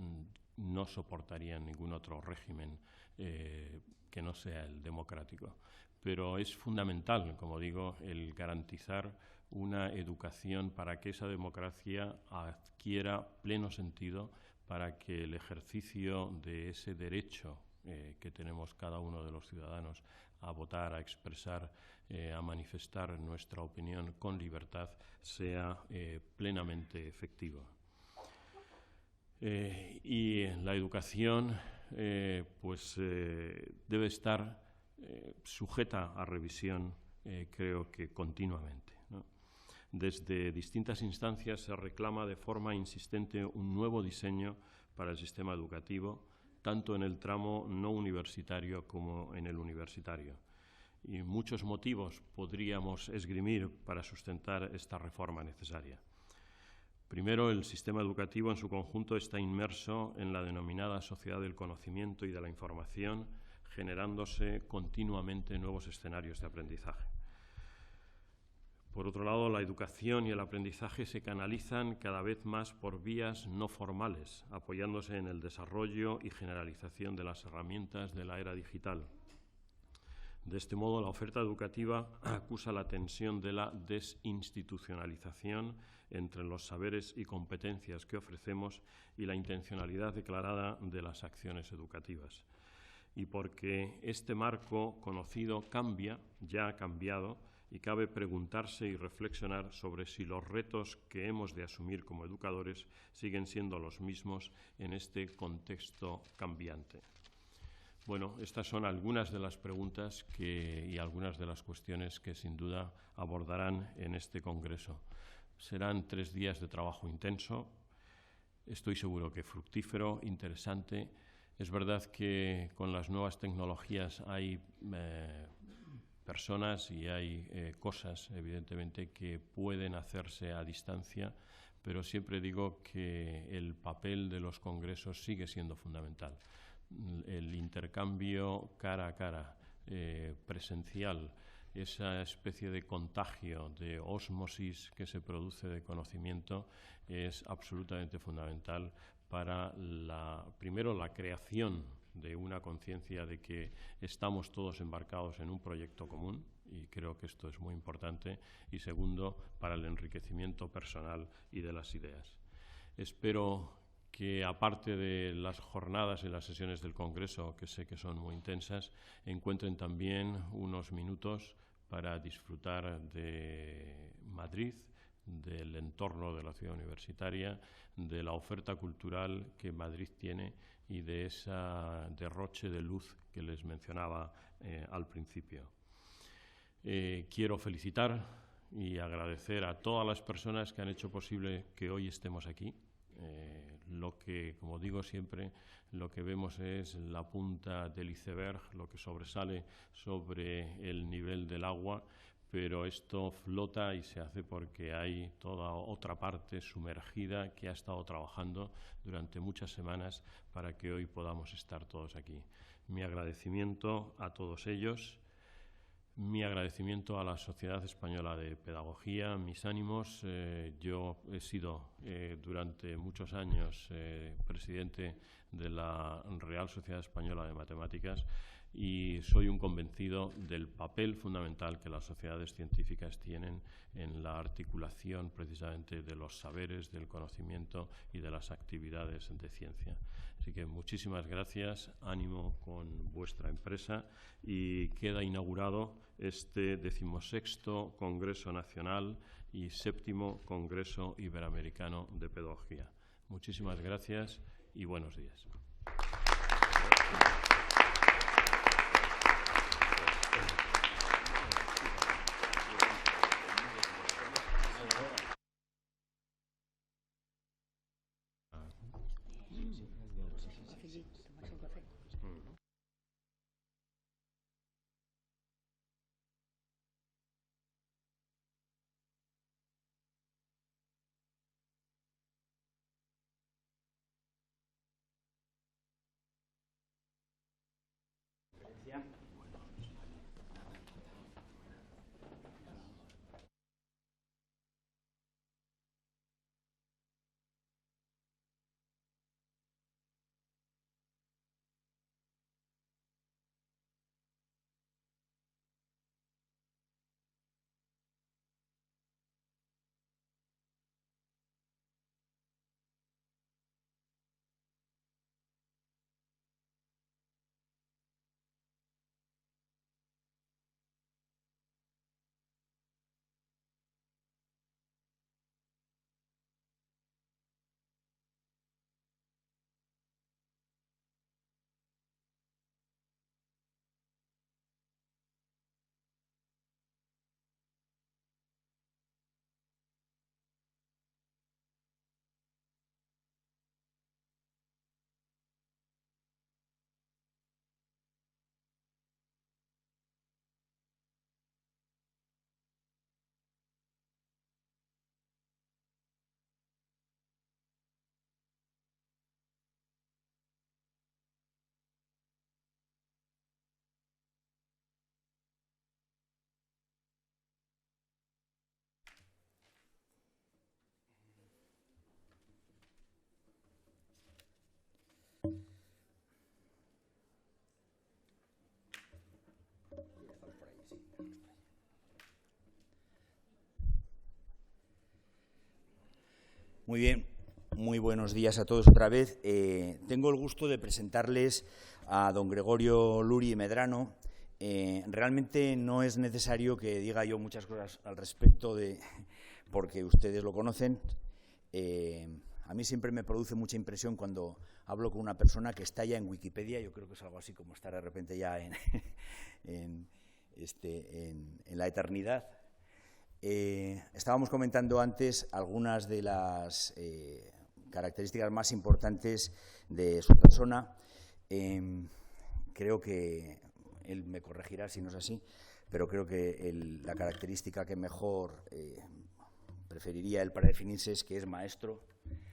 no soportarían ningún otro régimen que no sea el democrático. Pero es fundamental, como digo, el garantizar una educación para que esa democracia adquiera pleno sentido, para que el ejercicio de ese derecho que tenemos cada uno de los ciudadanos a votar, a expresar, a manifestar nuestra opinión con libertad, sea plenamente efectivo. Y la educación debe estar sujeta a revisión, creo que continuamente, ¿no? Desde distintas instancias se reclama de forma insistente un nuevo diseño para el sistema educativo, tanto en el tramo no universitario como en el universitario. Y muchos motivos podríamos esgrimir para sustentar esta reforma necesaria. Primero, el sistema educativo en su conjunto está inmerso en la denominada sociedad del conocimiento y de la información, generándose continuamente nuevos escenarios de aprendizaje. Por otro lado, la educación y el aprendizaje se canalizan cada vez más por vías no formales, apoyándose en el desarrollo y generalización de las herramientas de la era digital. De este modo, la oferta educativa acusa la tensión de la desinstitucionalización entre los saberes y competencias que ofrecemos y la intencionalidad declarada de las acciones educativas. Y porque este marco conocido cambia, ya ha cambiado, y cabe preguntarse y reflexionar sobre si los retos que hemos de asumir como educadores siguen siendo los mismos en este contexto cambiante. Bueno, estas son algunas de las preguntas y algunas de las cuestiones que sin duda abordarán en este congreso. Serán 3 días de trabajo intenso, estoy seguro que fructífero, interesante. Es verdad que con las nuevas tecnologías hay personas y hay cosas, evidentemente, que pueden hacerse a distancia, pero siempre digo que el papel de los congresos sigue siendo fundamental. El intercambio cara a cara, presencial, esa especie de contagio, de ósmosis que se produce de conocimiento es absolutamente fundamental para, primero, la creación de una conciencia de que estamos todos embarcados en un proyecto común, y creo que esto es muy importante, y segundo, para el enriquecimiento personal y de las ideas. Espero que, aparte de las jornadas y las sesiones del Congreso, que sé que son muy intensas, encuentren también unos minutos para disfrutar de Madrid, del entorno de la ciudad universitaria, de la oferta cultural que Madrid tiene y de ese derroche de luz que les mencionaba al principio. Quiero felicitar y agradecer a todas las personas que han hecho posible que hoy estemos aquí. Lo que, como digo siempre, lo que vemos es la punta del iceberg, lo que sobresale sobre el nivel del agua, pero esto flota y se hace porque hay toda otra parte sumergida que ha estado trabajando durante muchas semanas para que hoy podamos estar todos aquí. Mi agradecimiento a todos ellos. Mi agradecimiento a la Sociedad Española de Pedagogía, mis ánimos. Yo he sido durante muchos años presidente de la Real Sociedad Española de Matemáticas y soy un convencido del papel fundamental que las sociedades científicas tienen en la articulación precisamente de los saberes, del conocimiento y de las actividades de ciencia. Así que muchísimas gracias, ánimo con vuestra empresa y queda inaugurado este 16º Congreso Nacional y 7º Congreso Iberoamericano de Pedagogía. Muchísimas gracias y buenos días. Muy bien, muy buenos días a todos otra vez. Tengo el gusto de presentarles a don Gregorio Luri Medrano. Realmente no es necesario que diga yo muchas cosas al respecto, porque ustedes lo conocen. a mí siempre me produce mucha impresión cuando hablo con una persona que está ya en Wikipedia. Yo creo que es algo así como estar de repente ya en la eternidad. Estábamos comentando antes algunas de las características más importantes de su persona. Creo que él me corregirá si no es así, pero creo que la característica que mejor preferiría él para definirse es que es maestro.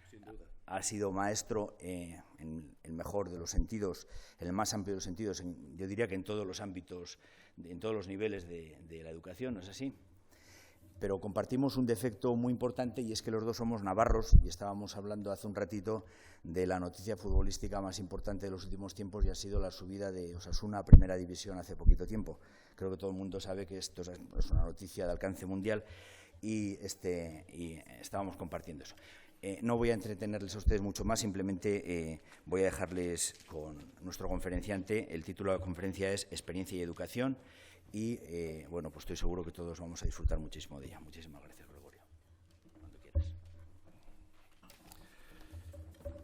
Sin duda. Ha sido maestro en el mejor de los sentidos, en el más amplio de los sentidos, yo diría que en todos los ámbitos, en todos los niveles de la educación, ¿no es así? Pero compartimos un defecto muy importante, y es que los dos somos navarros, y estábamos hablando hace un ratito de la noticia futbolística más importante de los últimos tiempos, y ha sido la subida de Osasuna a Primera División hace poquito tiempo. Creo que todo el mundo sabe que esto es una noticia de alcance mundial, y estábamos compartiendo eso. No voy a entretenerles a ustedes mucho más, simplemente voy a dejarles con nuestro conferenciante. El título de la conferencia es Experiencia y Educación, y bueno, pues estoy seguro que todos vamos a disfrutar muchísimo de ella. Muchísimas gracias, Gregorio. Cuando quieras.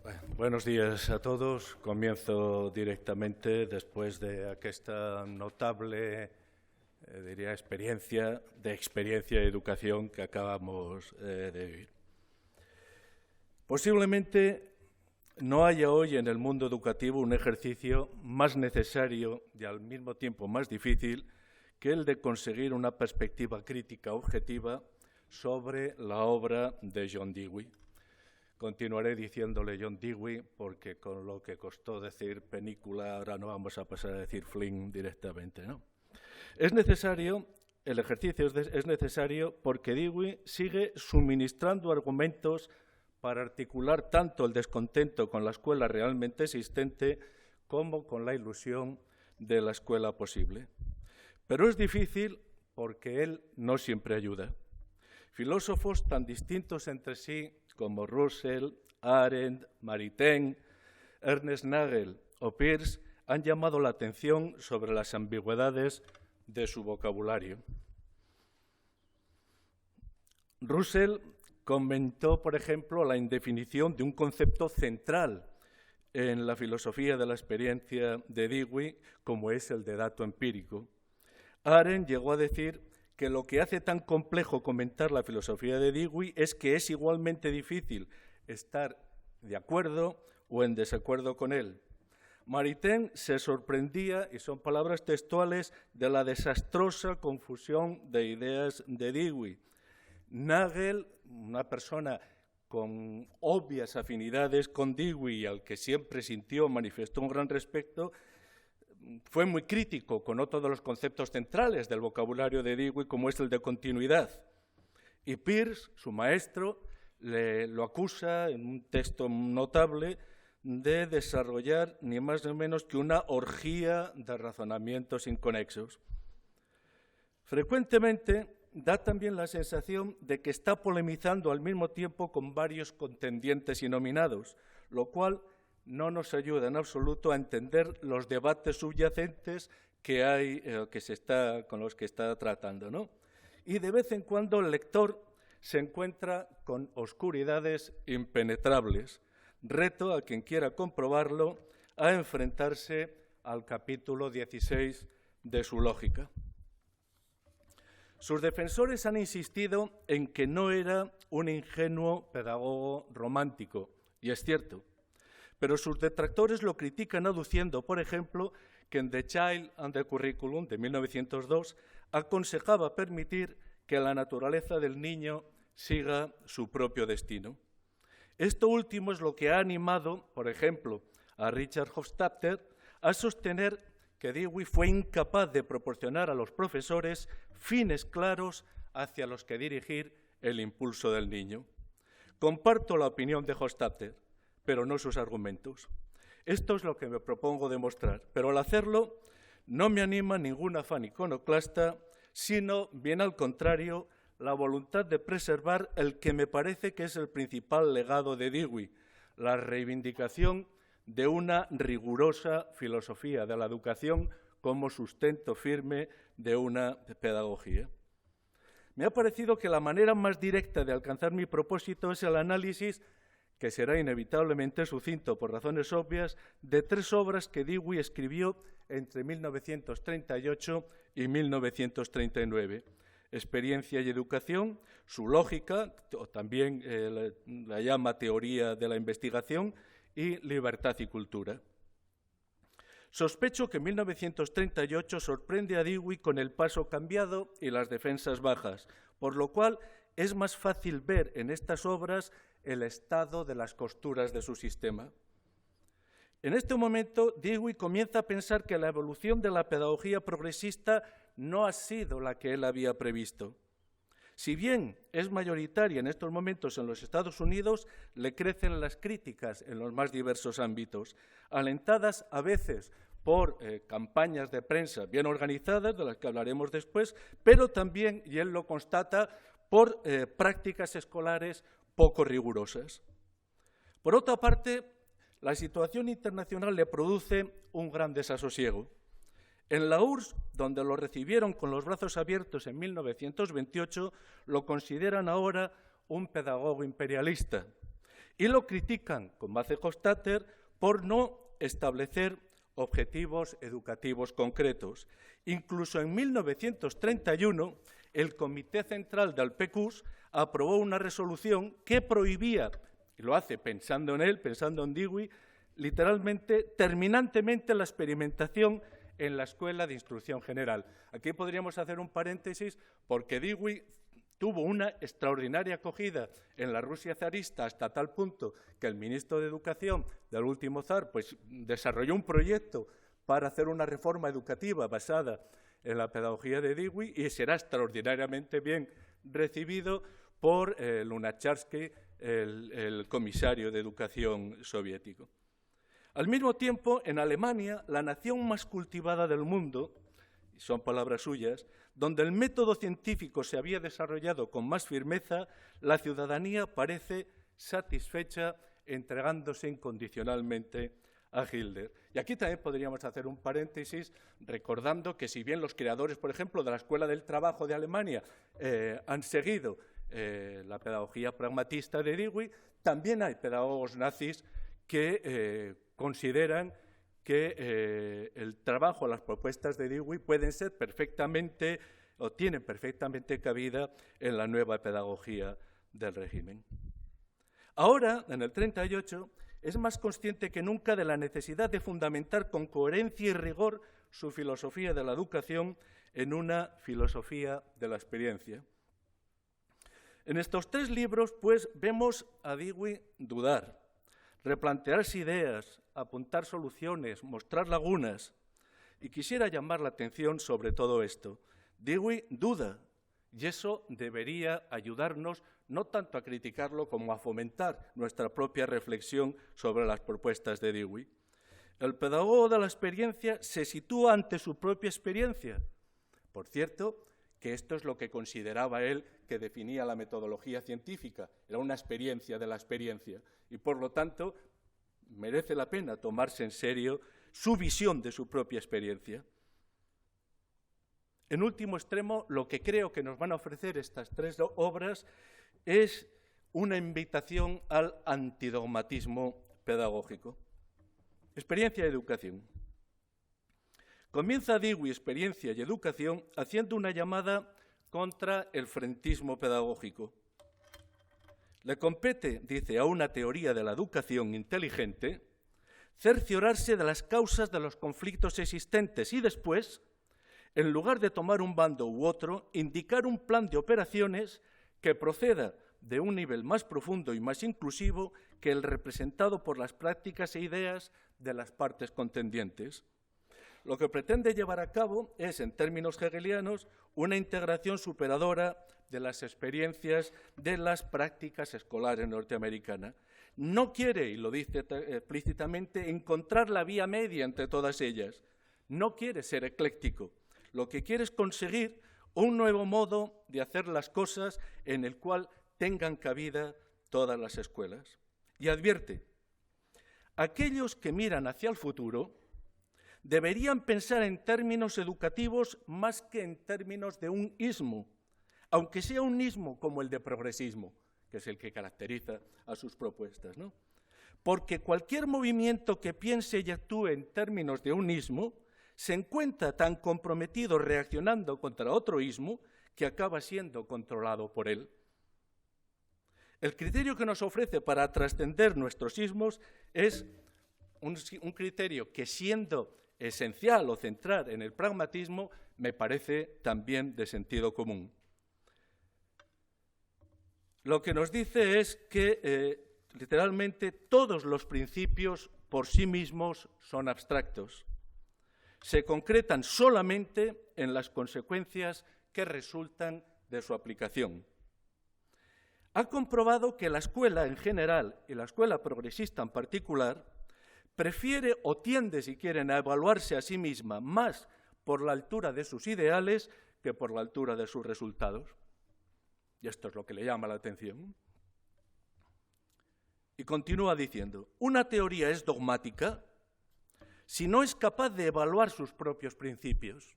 Bueno, buenos días a todos. Comienzo directamente después de esta notable, diría, experiencia y educación que acabamos de vivir. Posiblemente no haya hoy en el mundo educativo un ejercicio más necesario y al mismo tiempo más difícil que el de conseguir una perspectiva crítica objetiva sobre la obra de John Dewey. Continuaré diciéndole John Dewey porque con lo que costó decir película ahora no vamos a pasar a decir Flynn directamente, ¿no? Es necesario, el ejercicio es necesario porque Dewey sigue suministrando argumentos para articular tanto el descontento con la escuela realmente existente como con la ilusión de la escuela posible. Pero es difícil porque él no siempre ayuda. Filósofos tan distintos entre sí como Russell, Arendt, Maritain, Ernest Nagel o Peirce han llamado la atención sobre las ambigüedades de su vocabulario. Russell comentó, por ejemplo, la indefinición de un concepto central en la filosofía de la experiencia de Dewey, como es el de dato empírico. Arendt llegó a decir que lo que hace tan complejo comentar la filosofía de Dewey es que es igualmente difícil estar de acuerdo o en desacuerdo con él. Maritain se sorprendía, y son palabras textuales, de la desastrosa confusión de ideas de Dewey. Nagel, una persona con obvias afinidades con Dewey y al que siempre manifestó un gran respeto, fue muy crítico con otro de los conceptos centrales del vocabulario de Dewey, como es el de continuidad. Y Peirce, su maestro, lo acusa en un texto notable de desarrollar ni más ni menos que una orgía de razonamientos inconexos. Frecuentemente da también la sensación de que está polemizando al mismo tiempo con varios contendientes y nominados, lo cual no nos ayuda en absoluto a entender los debates subyacentes que hay, con los que está tratando, ¿no? Y de vez en cuando el lector se encuentra con oscuridades impenetrables. Reto a quien quiera comprobarlo a enfrentarse al capítulo 16 de su lógica. Sus defensores han insistido en que no era un ingenuo pedagogo romántico, y es cierto, pero sus detractores lo critican aduciendo, por ejemplo, que en The Child and the Curriculum de 1902 aconsejaba permitir que la naturaleza del niño siga su propio destino. Esto último es lo que ha animado, por ejemplo, a Richard Hofstadter a sostener que Dewey fue incapaz de proporcionar a los profesores fines claros hacia los que dirigir el impulso del niño. Comparto la opinión de Hofstadter, pero no sus argumentos. Esto es lo que me propongo demostrar, pero al hacerlo no me anima ningún afán iconoclasta, sino, bien al contrario, la voluntad de preservar el que me parece que es el principal legado de Dewey, la reivindicación de una rigurosa filosofía de la educación como sustento firme de una pedagogía. Me ha parecido que la manera más directa de alcanzar mi propósito es el análisis que será inevitablemente sucinto por razones obvias, de 3 obras que Dewey escribió entre 1938 y 1939. Experiencia y educación, su lógica, o también la llama teoría de la investigación, y libertad y cultura. Sospecho que en 1938 sorprende a Dewey con el paso cambiado y las defensas bajas, por lo cual es más fácil ver en estas obras el estado de las costuras de su sistema. En este momento, Dewey comienza a pensar que la evolución de la pedagogía progresista no ha sido la que él había previsto. Si bien es mayoritaria en estos momentos en los Estados Unidos, le crecen las críticas en los más diversos ámbitos, alentadas a veces por campañas de prensa bien organizadas, de las que hablaremos después, pero también, y él lo constata, por prácticas escolares poco rigurosas. Por otra parte, la situación internacional le produce un gran desasosiego. En la URSS, donde lo recibieron con los brazos abiertos en 1928, lo consideran ahora un pedagogo imperialista y lo critican, como hace Hofstadter, por no establecer objetivos educativos concretos. Incluso en 1931, el Comité Central del PQS aprobó una resolución que prohibía, y lo hace pensando en él, pensando en Dewey, literalmente, terminantemente la experimentación en la Escuela de Instrucción General. Aquí podríamos hacer un paréntesis porque Dewey tuvo una extraordinaria acogida en la Rusia zarista hasta tal punto que el ministro de Educación del último zar pues, desarrolló un proyecto para hacer una reforma educativa basada en la pedagogía de Dewey y será extraordinariamente bien recibido por Lunacharsky, el comisario de Educación soviético. Al mismo tiempo, en Alemania, la nación más cultivada del mundo, y son palabras suyas, donde el método científico se había desarrollado con más firmeza, la ciudadanía parece satisfecha entregándose incondicionalmente a Hitler. Y aquí también podríamos hacer un paréntesis recordando que si bien los creadores, por ejemplo, de la Escuela del Trabajo de Alemania han seguido la pedagogía pragmatista de Dewey, también hay pedagogos nazis que consideran que el trabajo, las propuestas de Dewey pueden ser perfectamente o tienen perfectamente cabida en la nueva pedagogía del régimen. Ahora, en el 38, es más consciente que nunca de la necesidad de fundamentar con coherencia y rigor su filosofía de la educación en una filosofía de la experiencia. En estos 3 libros, pues, vemos a Dewey dudar, replantearse ideas, apuntar soluciones, mostrar lagunas. Y quisiera llamar la atención sobre todo esto. Dewey duda, y eso debería ayudarnos no tanto a criticarlo como a fomentar nuestra propia reflexión sobre las propuestas de Dewey. El pedagogo de la experiencia se sitúa ante su propia experiencia. Por cierto, que esto es lo que consideraba él que definía la metodología científica, era una experiencia de la experiencia, y por lo tanto merece la pena tomarse en serio su visión de su propia experiencia. En último extremo, lo que creo que nos van a ofrecer estas 3 obras es una invitación al antidogmatismo pedagógico. Experiencia y educación. Comienza Dewey, Experiencia y Educación, haciendo una llamada contra el frentismo pedagógico. Le compete, dice, a una teoría de la educación inteligente cerciorarse de las causas de los conflictos existentes y después, en lugar de tomar un bando u otro, indicar un plan de operaciones que proceda de un nivel más profundo y más inclusivo que el representado por las prácticas e ideas de las partes contendientes. Lo que pretende llevar a cabo es, en términos hegelianos, una integración superadora de las experiencias de las prácticas escolares norteamericanas. No quiere, y lo dice explícitamente, encontrar la vía media entre todas ellas. No quiere ser ecléctico. Lo que quiere es conseguir un nuevo modo de hacer las cosas en el cual tengan cabida todas las escuelas. Y advierte, aquellos que miran hacia el futuro deberían pensar en términos educativos más que en términos de un ismo, aunque sea un ismo como el de progresismo, que es el que caracteriza a sus propuestas, ¿no? Porque cualquier movimiento que piense y actúe en términos de un ismo se encuentra tan comprometido reaccionando contra otro ismo que acaba siendo controlado por él. El criterio que nos ofrece para trascender nuestros ismos es un criterio que, siendo esencial o central en el pragmatismo, me parece también de sentido común. Lo que nos dice es que, literalmente, todos los principios por sí mismos son abstractos. Se concretan solamente en las consecuencias que resultan de su aplicación. Ha comprobado que la escuela en general y la escuela progresista en particular prefiere o tiende, si quieren, a evaluarse a sí misma más por la altura de sus ideales que por la altura de sus resultados. Y esto es lo que le llama la atención. Y continúa diciendo, una teoría es dogmática si no es capaz de evaluar sus propios principios.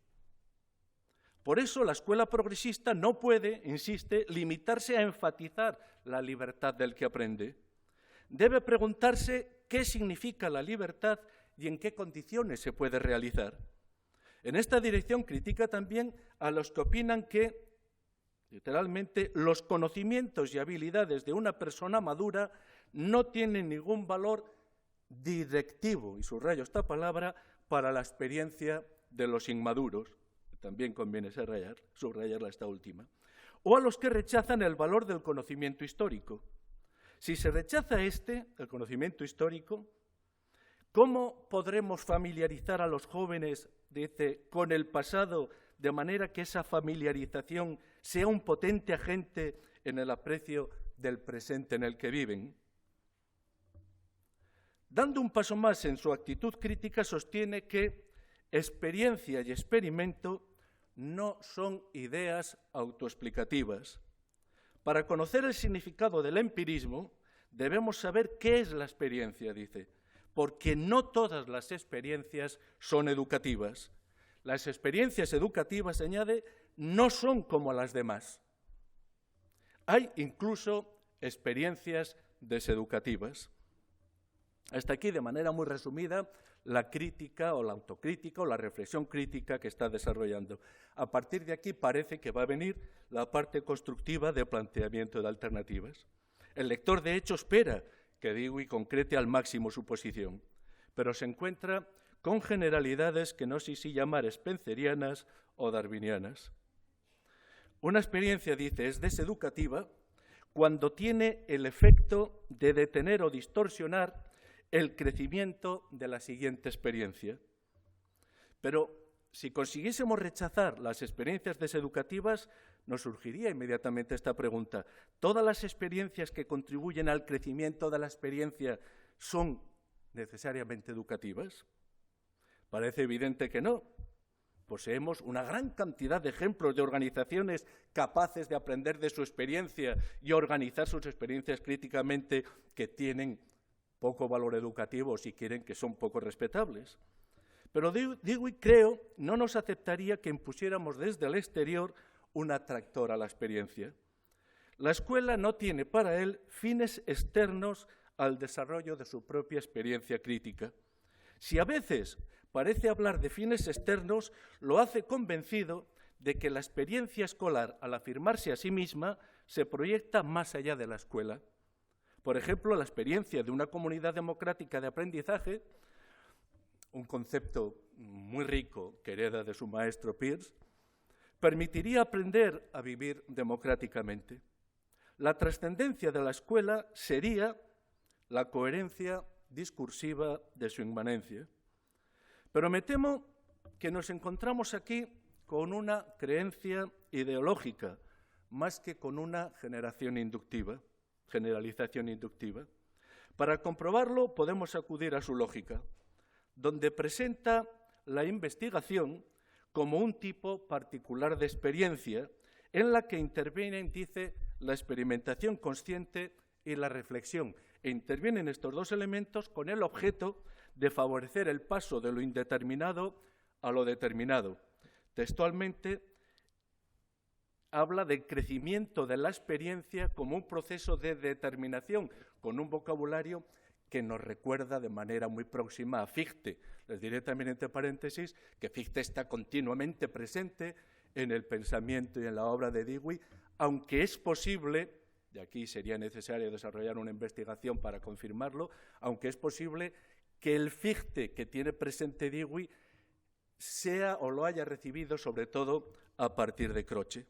Por eso la escuela progresista no puede, insiste, limitarse a enfatizar la libertad del que aprende. Debe preguntarse qué significa la libertad y en qué condiciones se puede realizar. En esta dirección critica también a los que opinan que, literalmente, los conocimientos y habilidades de una persona madura no tienen ningún valor directivo, y subrayo esta palabra, para la experiencia de los inmaduros. También conviene subrayarla esta última. O a los que rechazan el valor del conocimiento histórico. Si se rechaza el conocimiento histórico, ¿cómo podremos familiarizar a los jóvenes, dice, con el pasado, de manera que esa familiarización sea un potente agente en el aprecio del presente en el que viven? Dando un paso más en su actitud crítica, sostiene que experiencia y experimento no son ideas autoexplicativas. Para conocer el significado del empirismo, debemos saber qué es la experiencia, dice, porque no todas las experiencias son educativas. Las experiencias educativas, añade, no son como las demás. Hay incluso experiencias deseducativas. Hasta aquí, de manera muy resumida, la crítica o la autocrítica o la reflexión crítica que está desarrollando. A partir de aquí parece que va a venir la parte constructiva de planteamiento de alternativas. El lector, de hecho, espera que Dewey concrete al máximo su posición, pero se encuentra con generalidades que no sé si llamar spencerianas o darwinianas. Una experiencia, dice, es deseducativa cuando tiene el efecto de detener o distorsionar el crecimiento de la siguiente experiencia. Pero si consiguiésemos rechazar las experiencias deseducativas, nos surgiría inmediatamente esta pregunta. ¿Todas las experiencias que contribuyen al crecimiento de la experiencia son necesariamente educativas? Parece evidente que no. Poseemos una gran cantidad de ejemplos de organizaciones capaces de aprender de su experiencia y organizar sus experiencias críticamente que tienen poco valor educativo, si quieren, que son poco respetables. Pero Dewey, creo, no nos aceptaría que impusiéramos desde el exterior un atractor a la experiencia. La escuela no tiene para él fines externos al desarrollo de su propia experiencia crítica. Si a veces parece hablar de fines externos, lo hace convencido de que la experiencia escolar, al afirmarse a sí misma, se proyecta más allá de la escuela. Por ejemplo, la experiencia de una comunidad democrática de aprendizaje, un concepto muy rico que hereda de su maestro Peirce, permitiría aprender a vivir democráticamente. La trascendencia de la escuela sería la coherencia discursiva de su inmanencia. Pero me temo que nos encontramos aquí con una creencia ideológica, más que con una generalización inductiva. Para comprobarlo, podemos acudir a su lógica, donde presenta la investigación como un tipo particular de experiencia en la que intervienen, dice, la experimentación consciente y la reflexión. E intervienen estos dos elementos con el objeto de favorecer el paso de lo indeterminado a lo determinado. Textualmente, habla del crecimiento de la experiencia como un proceso de determinación, con un vocabulario que nos recuerda de manera muy próxima a Fichte. Les diré también entre paréntesis que Fichte está continuamente presente en el pensamiento y en la obra de Dewey, aunque es posible, y aquí sería necesario desarrollar una investigación para confirmarlo, aunque es posible que el Fichte que tiene presente Dewey sea o lo haya recibido sobre todo a partir de Croce.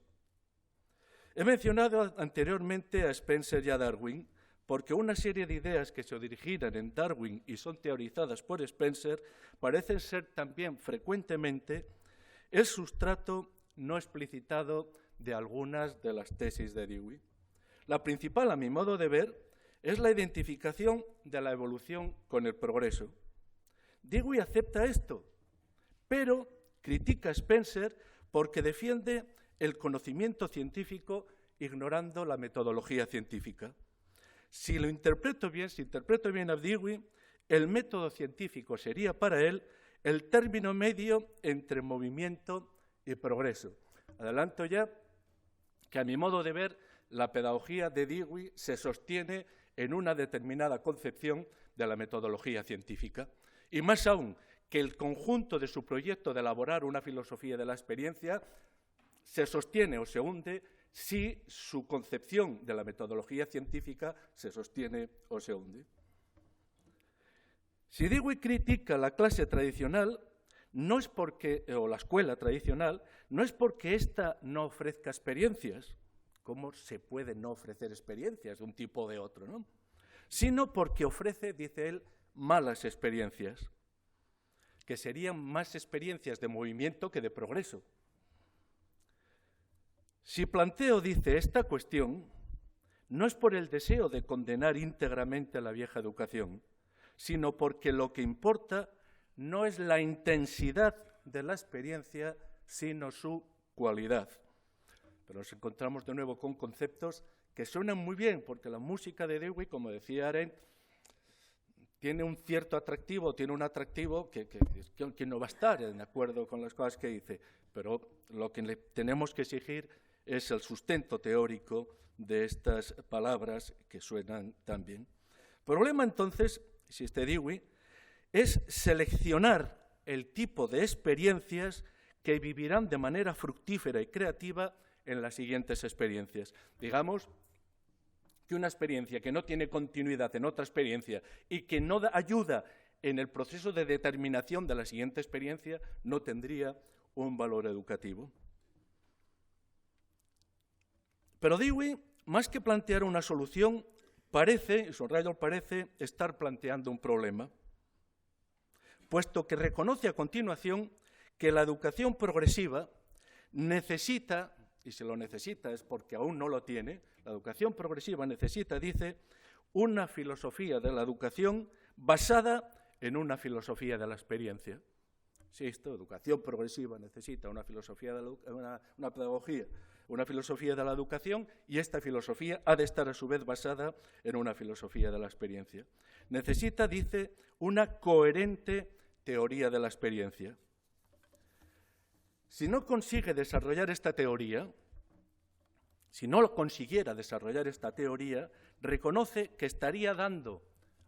He mencionado anteriormente a Spencer y a Darwin porque una serie de ideas que se originan en Darwin y son teorizadas por Spencer parecen ser también frecuentemente el sustrato no explicitado de algunas de las tesis de Dewey. La principal, a mi modo de ver, es la identificación de la evolución con el progreso. Dewey acepta esto, pero critica a Spencer porque defiende el conocimiento científico ignorando la metodología científica. Si lo interpreto bien, si interpreto bien a Dewey, el método científico sería para él el término medio entre movimiento y progreso. Adelanto ya que, a mi modo de ver, la pedagogía de Dewey se sostiene en una determinada concepción de la metodología científica. Y más aún, que el conjunto de su proyecto de elaborar una filosofía de la experiencia se sostiene o se hunde si su concepción de la metodología científica se sostiene o se hunde. Si Dewey critica la clase tradicional, no es porque, o la escuela tradicional, no es porque ésta no ofrezca experiencias, ¿cómo se pueden no ofrecer experiencias de un tipo o de otro, ¿no? Sino porque ofrece, dice él, malas experiencias, que serían más experiencias de movimiento que de progreso. Si planteo, dice, esta cuestión, no es por el deseo de condenar íntegramente a la vieja educación, sino porque lo que importa no es la intensidad de la experiencia, sino su cualidad. Pero nos encontramos de nuevo con conceptos que suenan muy bien, porque la música de Dewey, como decía Arendt, tiene un cierto atractivo, tiene un atractivo que no va a estar de acuerdo con las cosas que dice, pero lo que le tenemos que exigir es el sustento teórico de estas palabras que suenan tan bien. El problema, entonces, existe Dewey, es seleccionar el tipo de experiencias que vivirán de manera fructífera y creativa en las siguientes experiencias. Digamos que una experiencia que no tiene continuidad en otra experiencia y que no ayuda en el proceso de determinación de la siguiente experiencia no tendría un valor educativo. Pero Dewey, más que plantear una solución, parece, y subrayo parece, estar planteando un problema, puesto que reconoce a continuación que la educación progresiva necesita, y si lo necesita es porque aún no lo tiene, la educación progresiva necesita, dice, una filosofía de la educación basada en una filosofía de la experiencia. Insisto, educación progresiva necesita una filosofía de una pedagogía, una filosofía de la educación, y esta filosofía ha de estar a su vez basada en una filosofía de la experiencia. Necesita, dice, una coherente teoría de la experiencia. Si no consigue desarrollar esta teoría, si no lo consiguiera desarrollar esta teoría, reconoce que estaría dando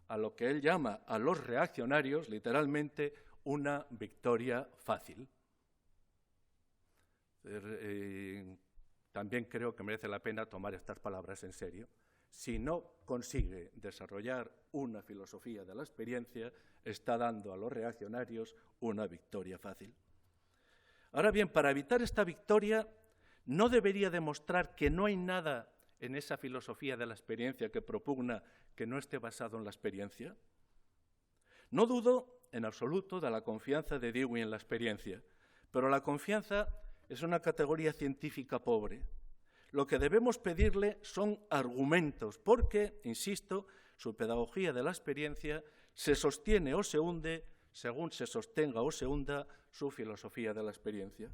a lo que él llama a los reaccionarios, literalmente, una victoria fácil. También creo que merece la pena tomar estas palabras en serio. Si no consigue desarrollar una filosofía de la experiencia, está dando a los reaccionarios una victoria fácil. Ahora bien, para evitar esta victoria, ¿no debería demostrar que no hay nada en esa filosofía de la experiencia que propugna que no esté basado en la experiencia? No dudo en absoluto de la confianza de Dewey en la experiencia, pero la confianza es una categoría científica pobre. Lo que debemos pedirle son argumentos, porque, insisto, su pedagogía de la experiencia se sostiene o se hunde según se sostenga o se hunda su filosofía de la experiencia.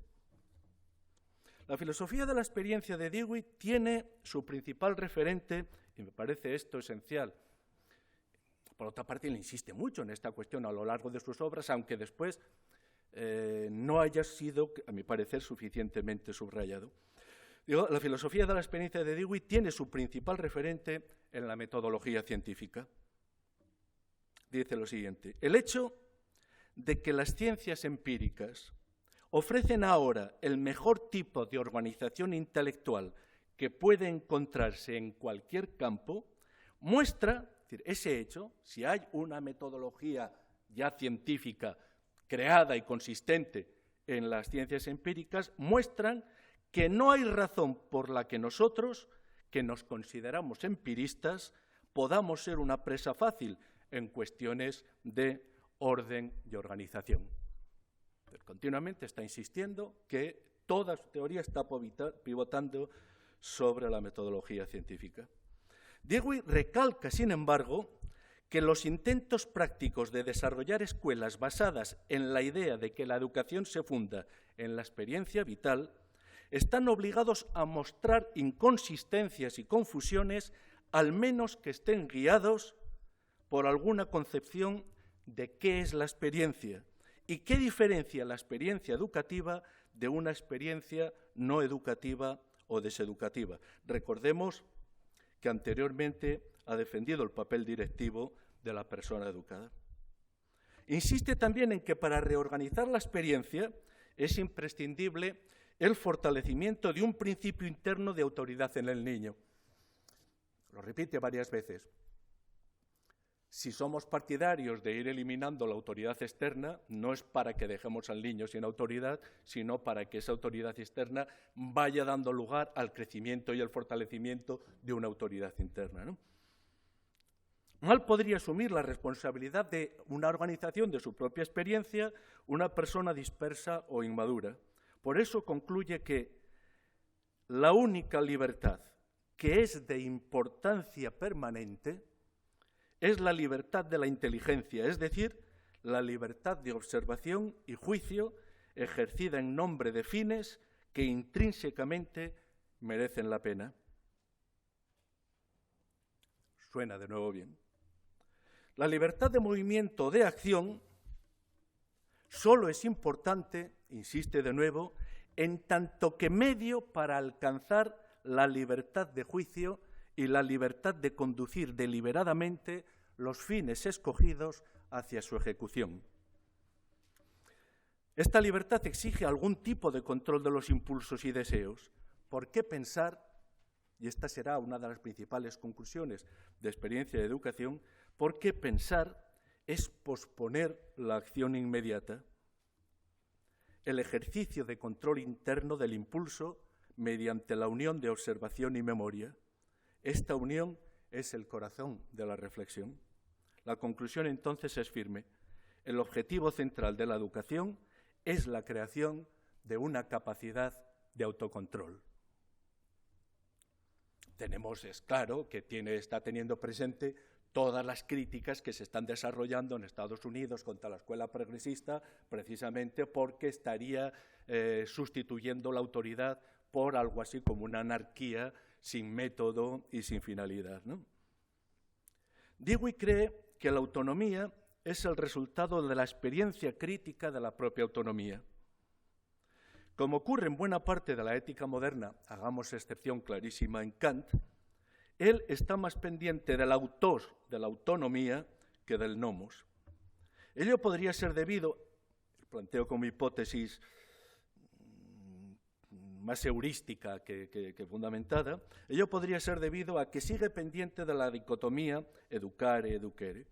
La filosofía de la experiencia de Dewey tiene su principal referente, y me parece esto esencial. Por otra parte, él insiste mucho en esta cuestión a lo largo de sus obras, aunque después no haya sido, a mi parecer, suficientemente subrayado. La filosofía de la experiencia de Dewey tiene su principal referente en la metodología científica. Dice lo siguiente: el hecho de que las ciencias empíricas ofrecen ahora el mejor tipo de organización intelectual que puede encontrarse en cualquier campo, muestra, es decir, ese hecho, si hay una metodología ya científica creada y consistente en las ciencias empíricas, muestran que no hay razón por la que nosotros, que nos consideramos empiristas, podamos ser una presa fácil en cuestiones de orden y organización. Pero continuamente está insistiendo que toda su teoría está pivotando sobre la metodología científica. Dewey recalca, sin embargo, que los intentos prácticos de desarrollar escuelas basadas en la idea de que la educación se funda en la experiencia vital están obligados a mostrar inconsistencias y confusiones, al menos que estén guiados por alguna concepción de qué es la experiencia y qué diferencia la experiencia educativa de una experiencia no educativa o deseducativa. Recordemos que anteriormente ha defendido el papel directivo de la persona educada. Insiste también en que para reorganizar la experiencia es imprescindible el fortalecimiento de un principio interno de autoridad en el niño. Lo repite varias veces. Si somos partidarios de ir eliminando la autoridad externa, no es para que dejemos al niño sin autoridad, sino para que esa autoridad externa vaya dando lugar al crecimiento y al fortalecimiento de una autoridad interna, ¿no? Mal podría asumir la responsabilidad de una organización de su propia experiencia una persona dispersa o inmadura. Por eso concluye que la única libertad que es de importancia permanente es la libertad de la inteligencia, es decir, la libertad de observación y juicio ejercida en nombre de fines que intrínsecamente merecen la pena. Suena de nuevo bien. La libertad de movimiento o de acción solo es importante, insiste de nuevo, en tanto que medio para alcanzar la libertad de juicio y la libertad de conducir deliberadamente los fines escogidos hacia su ejecución. Esta libertad exige algún tipo de control de los impulsos y deseos. ¿Por qué pensar, y esta será una de las principales conclusiones de experiencia de educación, por qué pensar es posponer la acción inmediata? El ejercicio de control interno del impulso mediante la unión de observación y memoria. Esta unión es el corazón de la reflexión. La conclusión entonces es firme. El objetivo central de la educación es la creación de una capacidad de autocontrol. Es claro que está teniendo presente todas las críticas que se están desarrollando en Estados Unidos contra la escuela progresista, precisamente porque estaría sustituyendo la autoridad por algo así como una anarquía sin método y sin finalidad, ¿no? Dewey cree que la autonomía es el resultado de la experiencia crítica de la propia autonomía. Como ocurre en buena parte de la ética moderna, hagamos excepción clarísima en Kant, él está más pendiente del autor de la autonomía que del nomos. Ello podría ser debido, planteo como hipótesis más heurística que fundamentada, ello podría ser debido a que sigue pendiente de la dicotomía educare-educere,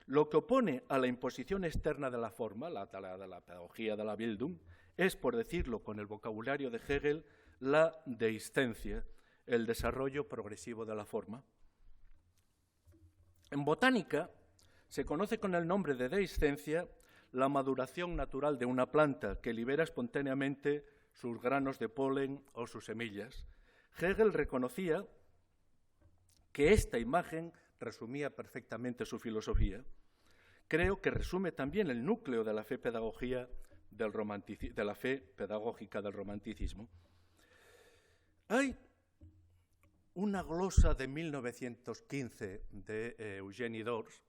lo que opone a la imposición externa de la forma, de la pedagogía de la Bildung, es, por decirlo con el vocabulario de Hegel, la deiscencia, el desarrollo progresivo de la forma. En botánica se conoce con el nombre de deiscencia la maduración natural de una planta que libera espontáneamente sus granos de polen o sus semillas. Hegel reconocía que esta imagen resumía perfectamente su filosofía. Creo que resume también el núcleo de la fe pedagógica del romanticismo. Hay una glosa de 1915 de Eugène Dors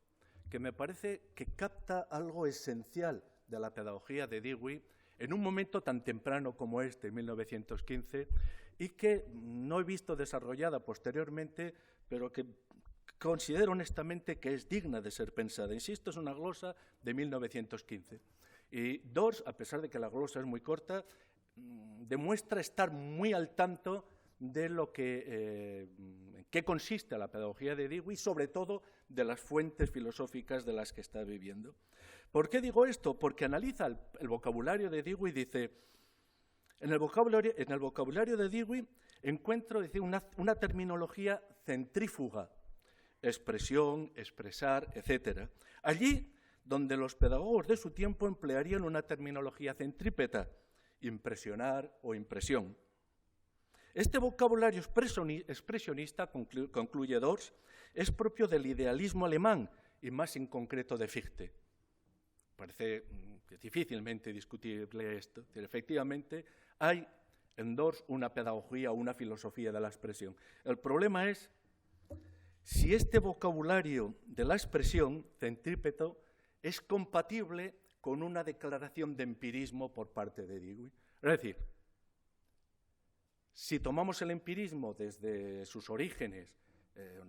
que me parece que capta algo esencial de la pedagogía de Dewey en un momento tan temprano como este, 1915, y que no he visto desarrollada posteriormente, pero que considero honestamente que es digna de ser pensada. Insisto, es una glosa de 1915. Y Dors, a pesar de que la glosa es muy corta, demuestra estar muy al tanto de lo que, en qué consiste la pedagogía de Dewey y, sobre todo, de las fuentes filosóficas de las que está viviendo. ¿Por qué digo esto? Porque analiza el vocabulario de Dewey y dice, en el vocabulario de Dewey encuentro una terminología centrífuga, expresión, expresar, etc. Allí donde los pedagogos de su tiempo emplearían una terminología centrípeta, impresionar o impresión. Este vocabulario expresionista, concluye Dors, es propio del idealismo alemán y más en concreto de Fichte. Parece difícilmente discutible esto. Efectivamente, hay en Dors una pedagogía o una filosofía de la expresión. El problema es si este vocabulario de la expresión centrípeto es compatible con una declaración de empirismo por parte de Dewey. Es decir, si tomamos el empirismo desde sus orígenes,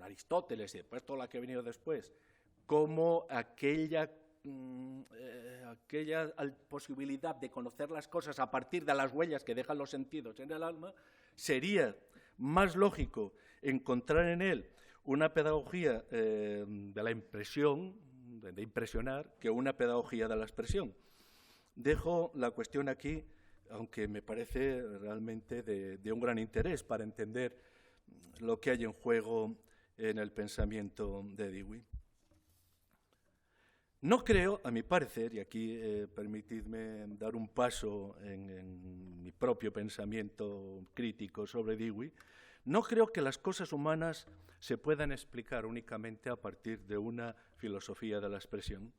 Aristóteles y después toda la que ha venido después, como aquella posibilidad de conocer las cosas a partir de las huellas que dejan los sentidos en el alma, sería más lógico encontrar en él una pedagogía de la impresión, de impresionar, que una pedagogía de la expresión. Dejo la cuestión aquí, aunque me parece realmente de un gran interés para entender lo que hay en juego en el pensamiento de Dewey. No creo, a mi parecer, y aquí permitidme dar un paso en mi propio pensamiento crítico sobre Dewey, no creo que las cosas humanas se puedan explicar únicamente a partir de una filosofía de la expresión.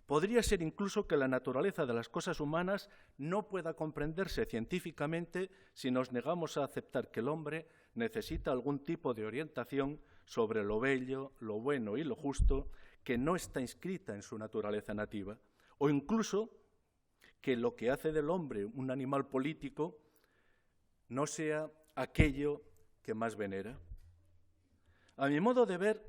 Podría ser incluso que la naturaleza de las cosas humanas no pueda comprenderse científicamente si nos negamos a aceptar que el hombre necesita algún tipo de orientación sobre lo bello, lo bueno y lo justo que no está inscrita en su naturaleza nativa, o incluso que lo que hace del hombre un animal político no sea aquello que más venera. A mi modo de ver,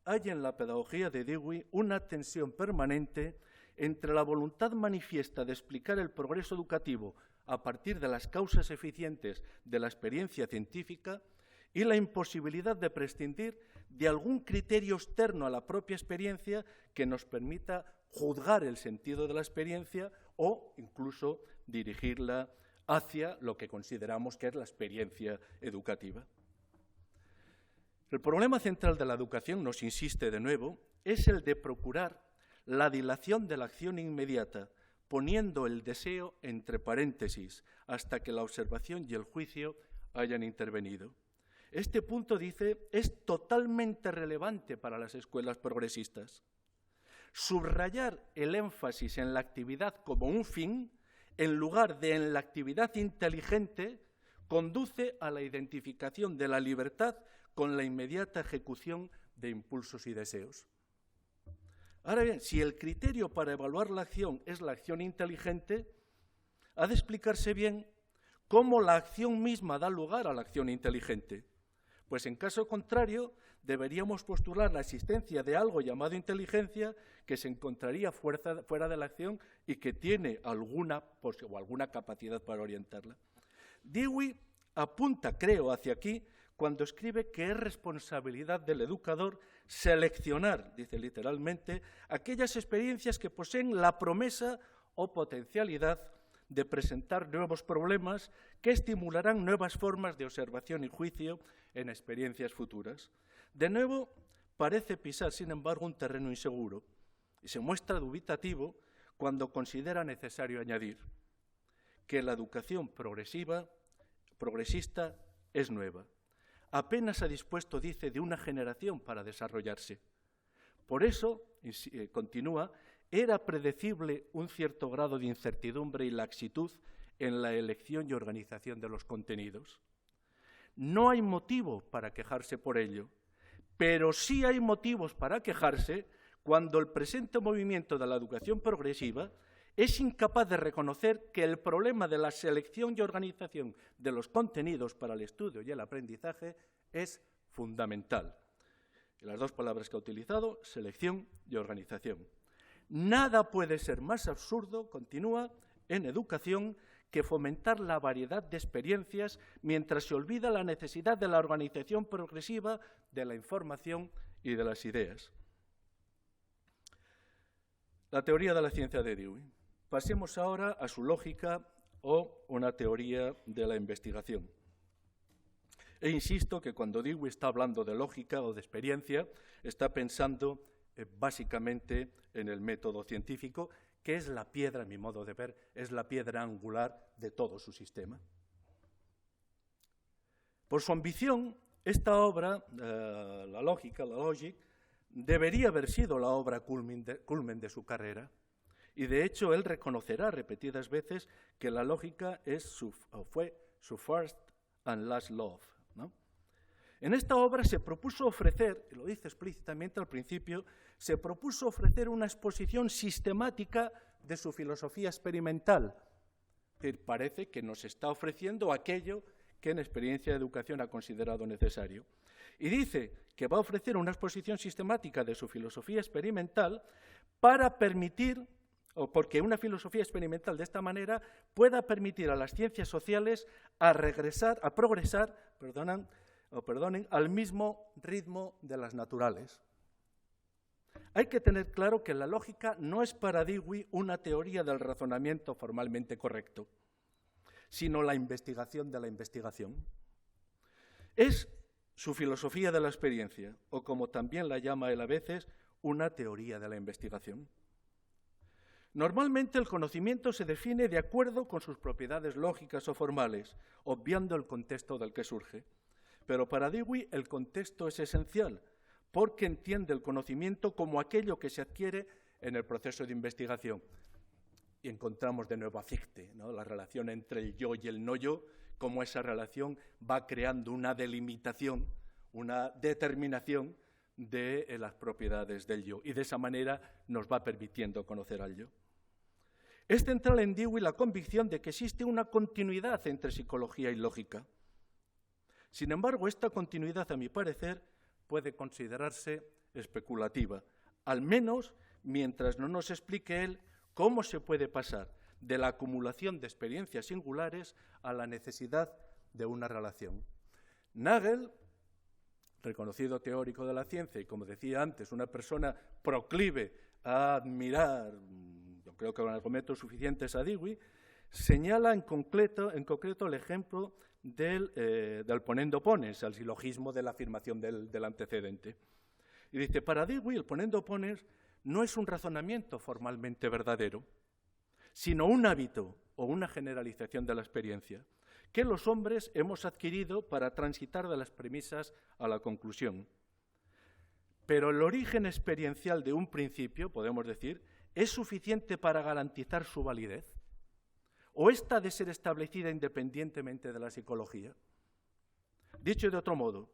hay en la pedagogía de Dewey una tensión permanente entre la voluntad manifiesta de explicar el progreso educativo a partir de las causas eficientes de la experiencia científica y la imposibilidad de prescindir de algún criterio externo a la propia experiencia que nos permita juzgar el sentido de la experiencia o incluso dirigirla hacia lo que consideramos que es la experiencia educativa. El problema central de la educación, nos insiste de nuevo, es el de procurar la dilación de la acción inmediata, poniendo el deseo entre paréntesis hasta que la observación y el juicio hayan intervenido. Este punto, dice, es totalmente relevante para las escuelas progresistas. Subrayar el énfasis en la actividad como un fin, en lugar de en la actividad inteligente, conduce a la identificación de la libertad con la inmediata ejecución de impulsos y deseos. Ahora bien, si el criterio para evaluar la acción es la acción inteligente, ha de explicarse bien cómo la acción misma da lugar a la acción inteligente. Pues en caso contrario, deberíamos postular la existencia de algo llamado inteligencia que se encontraría fuera de la acción y que tiene alguna capacidad para orientarla. Dewey apunta, creo, hacia aquí cuando escribe que es responsabilidad del educador seleccionar, dice literalmente, aquellas experiencias que poseen la promesa o potencialidad de presentar nuevos problemas que estimularán nuevas formas de observación y juicio en experiencias futuras. De nuevo, parece pisar, sin embargo, un terreno inseguro y se muestra dubitativo cuando considera necesario añadir que la educación progresista es nueva. Apenas ha dispuesto, dice, de una generación para desarrollarse. Por eso, continúa, era predecible un cierto grado de incertidumbre y laxitud en la elección y organización de los contenidos. No hay motivo para quejarse por ello, pero sí hay motivos para quejarse cuando el presente movimiento de la educación progresiva es incapaz de reconocer que el problema de la selección y organización de los contenidos para el estudio y el aprendizaje es fundamental. Y las dos palabras que ha utilizado, selección y organización. Nada puede ser más absurdo, continúa, en educación, que fomentar la variedad de experiencias mientras se olvida la necesidad de la organización progresiva de la información y de las ideas. La teoría de la ciencia de Dewey. Pasemos ahora a su lógica o una teoría de la investigación. E insisto que cuando Dewey está hablando de lógica o de experiencia, está pensando básicamente en el método científico, que es la piedra, a mi modo de ver, es la piedra angular de todo su sistema. Por su ambición, esta obra, la lógica, la logic, debería haber sido la obra culmen de su carrera. Y de hecho, él reconocerá repetidas veces que la lógica fue su first and last love, ¿no? En esta obra se propuso ofrecer, y lo dice explícitamente al principio, se propuso ofrecer una exposición sistemática de su filosofía experimental. Parece que nos está ofreciendo aquello que en experiencia de educación ha considerado necesario. Y dice que va a ofrecer una exposición sistemática de su filosofía experimental para permitir, o porque una filosofía experimental de esta manera pueda permitir a las ciencias sociales a progresar, al mismo ritmo de las naturales. Hay que tener claro que la lógica no es para Dewey una teoría del razonamiento formalmente correcto, sino la investigación de la investigación. Es su filosofía de la experiencia, o como también la llama él a veces, una teoría de la investigación. Normalmente el conocimiento se define de acuerdo con sus propiedades lógicas o formales, obviando el contexto del que surge. Pero para Dewey el contexto es esencial, porque entiende el conocimiento como aquello que se adquiere en el proceso de investigación. Y encontramos de nuevo a Fichte, ¿no? La relación entre el yo y el no yo, cómo esa relación va creando una delimitación, una determinación de las propiedades del yo, y de esa manera nos va permitiendo conocer al yo. Es central en Dewey la convicción de que existe una continuidad entre psicología y lógica. Sin embargo, esta continuidad, a mi parecer, puede considerarse especulativa, al menos mientras no nos explique él cómo se puede pasar de la acumulación de experiencias singulares a la necesidad de una relación. Nagel, reconocido teórico de la ciencia y, como decía antes, una persona proclive a admirar, yo creo que con argumentos suficientes, a Dewey, señala en concreto el ejemplo del ponendo pones, el silogismo de la afirmación del antecedente. Y dice, para Dewey el ponendo pones no es un razonamiento formalmente verdadero, sino un hábito o una generalización de la experiencia que los hombres hemos adquirido para transitar de las premisas a la conclusión. Pero el origen experiencial de un principio, podemos decir, ¿es suficiente para garantizar su validez? ¿O esta ha de ser establecida independientemente de la psicología? Dicho de otro modo,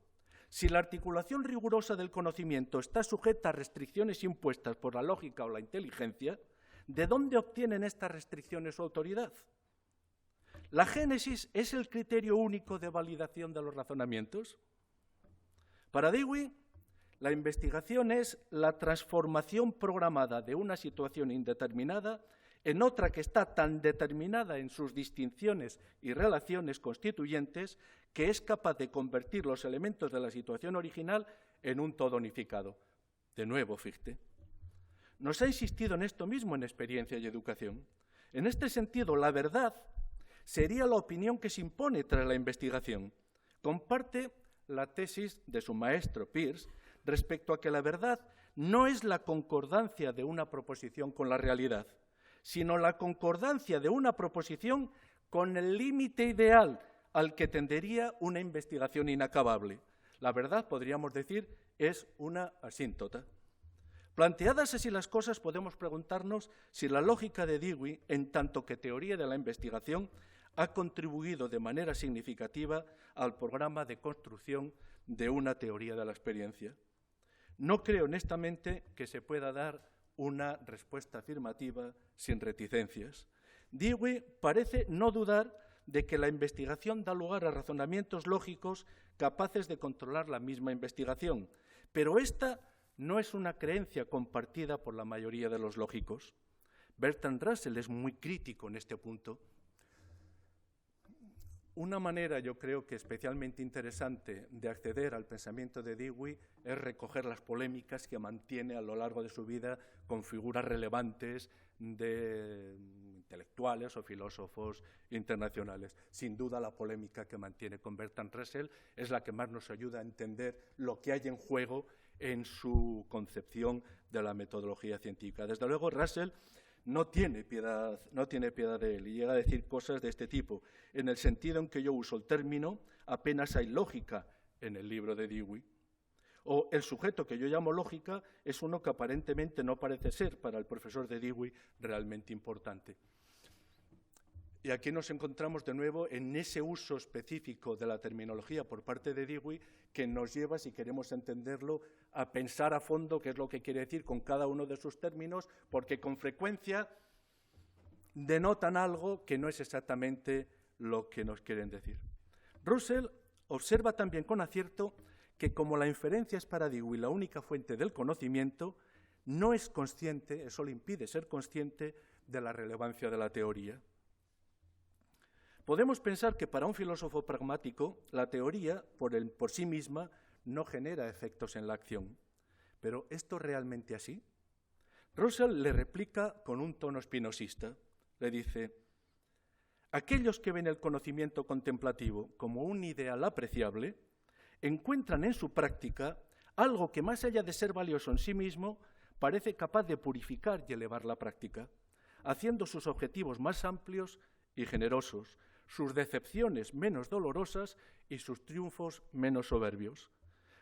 si la articulación rigurosa del conocimiento está sujeta a restricciones impuestas por la lógica o la inteligencia, ¿de dónde obtienen estas restricciones su autoridad? ¿La génesis es el criterio único de validación de los razonamientos? Para Dewey, la investigación es la transformación programada de una situación indeterminada en otra que está tan determinada en sus distinciones y relaciones constituyentes que es capaz de convertir los elementos de la situación original en un todo unificado. De nuevo, Fichte. Nos ha insistido en esto mismo en experiencia y educación. En este sentido, la verdad sería la opinión que se impone tras la investigación. Comparte la tesis de su maestro Peirce respecto a que la verdad no es la concordancia de una proposición con la realidad, sino la concordancia de una proposición con el límite ideal al que tendería una investigación inacabable. La verdad, podríamos decir, es una asíntota. Planteadas así las cosas, podemos preguntarnos si la lógica de Dewey, en tanto que teoría de la investigación, ha contribuido de manera significativa al programa de construcción de una teoría de la experiencia. No creo honestamente que se pueda dar una respuesta afirmativa sin reticencias. Dewey parece no dudar de que la investigación da lugar a razonamientos lógicos capaces de controlar la misma investigación, pero esta no es una creencia compartida por la mayoría de los lógicos. Bertrand Russell es muy crítico en este punto. Una manera, yo creo que especialmente interesante de acceder al pensamiento de Dewey es recoger las polémicas que mantiene a lo largo de su vida con figuras relevantes de intelectuales o filósofos internacionales. Sin duda, la polémica que mantiene con Bertrand Russell es la que más nos ayuda a entender lo que hay en juego en su concepción de la metodología científica. Desde luego, Russell no tiene piedad de él y llega a decir cosas de este tipo. En el sentido en que yo uso el término, apenas hay lógica en el libro de Dewey. O el sujeto que yo llamo lógica es uno que aparentemente no parece ser para el profesor de Dewey realmente importante. Y aquí nos encontramos de nuevo en ese uso específico de la terminología por parte de Dewey que nos lleva, si queremos entenderlo, a pensar a fondo qué es lo que quiere decir con cada uno de sus términos, porque con frecuencia denotan algo que no es exactamente lo que nos quieren decir. Russell observa también con acierto que como la inferencia es para Dewey la única fuente del conocimiento, no es consciente, eso le impide ser consciente de la relevancia de la teoría. Podemos pensar que para un filósofo pragmático la teoría por sí misma no genera efectos en la acción. ¿Pero esto es realmente así? Russell le replica con un tono espinosista. Le dice: aquellos que ven el conocimiento contemplativo como un ideal apreciable encuentran en su práctica algo que, más allá de ser valioso en sí mismo, parece capaz de purificar y elevar la práctica, haciendo sus objetivos más amplios y generosos, sus decepciones menos dolorosas y sus triunfos menos soberbios.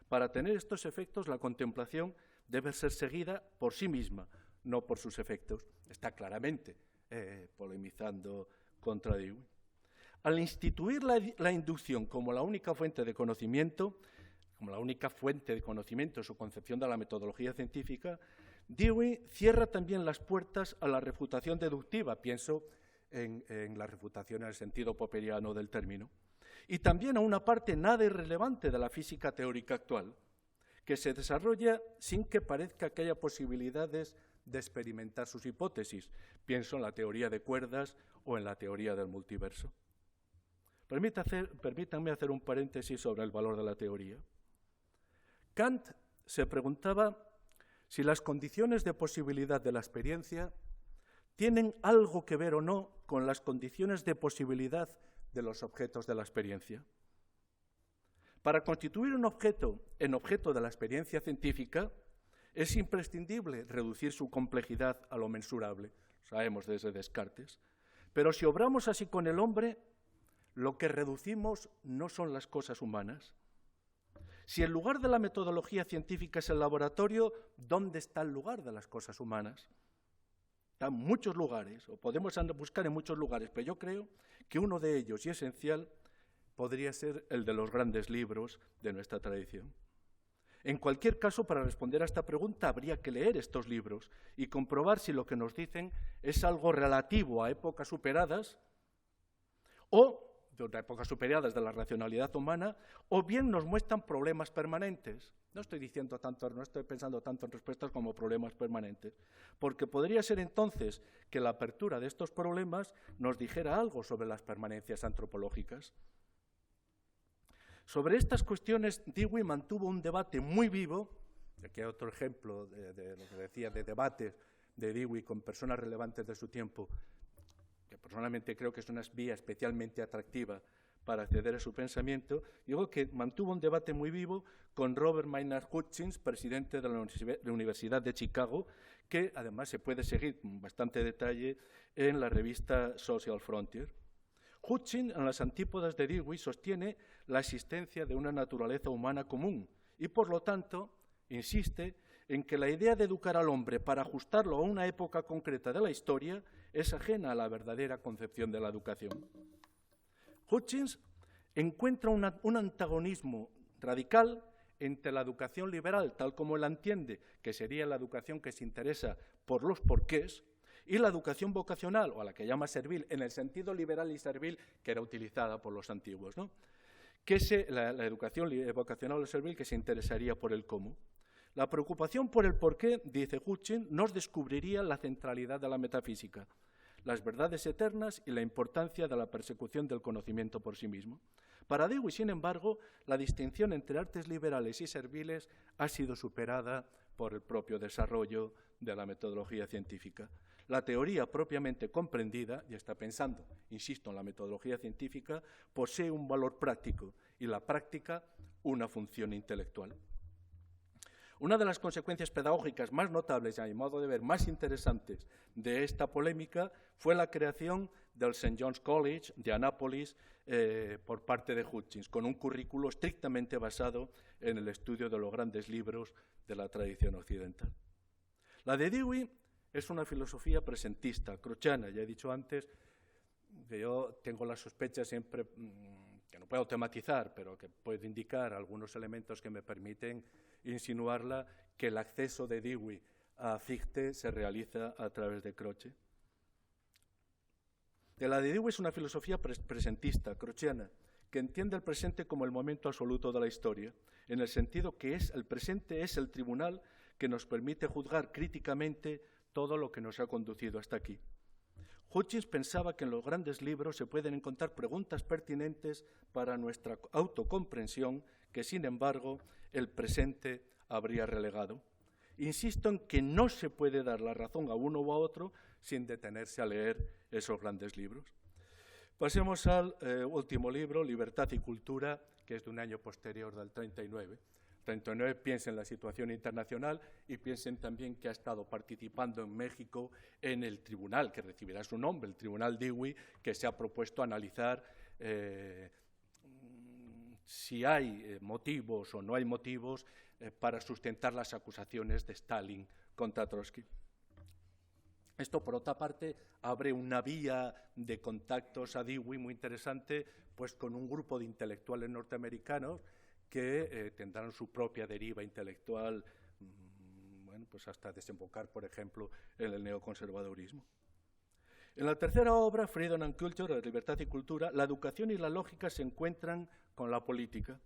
Para tener estos efectos, la contemplación debe ser seguida por sí misma, no por sus efectos. Está claramente polemizando contra Dewey. Al instituir la inducción como la única fuente de conocimiento, su concepción de la metodología científica, Dewey cierra también las puertas a la refutación deductiva, pienso en la refutación en el sentido popperiano del término, y también a una parte nada irrelevante de la física teórica actual, que se desarrolla sin que parezca que haya posibilidades de experimentar sus hipótesis. Pienso en la teoría de cuerdas o en la teoría del multiverso. Permítanme hacer un paréntesis sobre el valor de la teoría. Kant se preguntaba si las condiciones de posibilidad de la experiencia tienen algo que ver o no con las condiciones de posibilidad de los objetos de la experiencia. Para constituir un objeto en objeto de la experiencia científica, es imprescindible reducir su complejidad a lo mensurable, sabemos desde Descartes. Pero si obramos así con el hombre, lo que reducimos no son las cosas humanas. Si el lugar de la metodología científica es el laboratorio, ¿dónde está el lugar de las cosas humanas? Están muchos lugares, o podemos buscar en muchos lugares, pero yo creo que uno de ellos, y esencial, podría ser el de los grandes libros de nuestra tradición. En cualquier caso, para responder a esta pregunta, habría que leer estos libros y comprobar si lo que nos dicen es algo relativo a épocas superadas o de épocas superadas de la racionalidad humana, o bien nos muestran problemas permanentes. No estoy pensando tanto en respuestas como problemas permanentes, porque podría ser entonces que la apertura de estos problemas nos dijera algo sobre las permanencias antropológicas. Sobre estas cuestiones, Dewey mantuvo un debate muy vivo. Aquí hay otro ejemplo de lo que decía, de debates de Dewey con personas relevantes de su tiempo, que personalmente creo que es una vía especialmente atractiva para acceder a su pensamiento. Digo que mantuvo un debate muy vivo con Robert Maynard Hutchins, presidente de la Universidad de Chicago, que además se puede seguir con bastante detalle en la revista Social Frontier. Hutchins, en las antípodas de Dewey, sostiene la existencia de una naturaleza humana común y, por lo tanto, insiste en que la idea de educar al hombre para ajustarlo a una época concreta de la historia es ajena a la verdadera concepción de la educación. Hutchins encuentra un antagonismo radical entre la educación liberal, tal como la entiende, que sería la educación que se interesa por los porqués, y la educación vocacional, o a la que llama servil, en el sentido liberal y servil que era utilizada por los antiguos, ¿no? La educación vocacional o servil que se interesaría por el cómo. La preocupación por el porqué, dice Hutchins, nos descubriría la centralidad de la metafísica, las verdades eternas y la importancia de la persecución del conocimiento por sí mismo. Para Dewey, sin embargo, la distinción entre artes liberales y serviles ha sido superada por el propio desarrollo de la metodología científica. La teoría propiamente comprendida, y está pensando, insisto, en la metodología científica, posee un valor práctico y la práctica una función intelectual. Una de las consecuencias pedagógicas más notables y, a mi modo de ver, más interesantes de esta polémica fue la creación del St. John's College de Annapolis por parte de Hutchins, con un currículo estrictamente basado en el estudio de los grandes libros de la tradición occidental. La de Dewey es una filosofía presentista, crociana. Ya he dicho antes que yo tengo la sospecha siempre, que no puedo tematizar, pero que puedo indicar algunos elementos que me permiten insinuarla, que el acceso de Dewey a Fichte se realiza a través de Croce. La de Dewey es una filosofía presentista, crociana, que entiende el presente como el momento absoluto de la historia, en el sentido que el presente es el tribunal que nos permite juzgar críticamente todo lo que nos ha conducido hasta aquí. Hutchins pensaba que en los grandes libros se pueden encontrar preguntas pertinentes para nuestra autocomprensión que, sin embargo, el presente habría relegado. Insisto en que no se puede dar la razón a uno u a otro sin detenerse a leer esos grandes libros. Pasemos al último libro, Libertad y Cultura, que es de un año posterior del 39. 39, piensen en la situación internacional y piensen también que ha estado participando en México en el tribunal, que recibirá su nombre, el Tribunal Dewey, que se ha propuesto analizar si hay motivos o no hay motivos para sustentar las acusaciones de Stalin contra Trotsky. Esto, por otra parte, abre una vía de contactos a Dewey muy interesante, pues con un grupo de intelectuales norteamericanos que tendrán su propia deriva intelectual, bueno, pues hasta desembocar, por ejemplo, en el neoconservadurismo. En la tercera obra, Freedom and Culture, Libertad y Cultura, la educación y la lógica se encuentran con la política.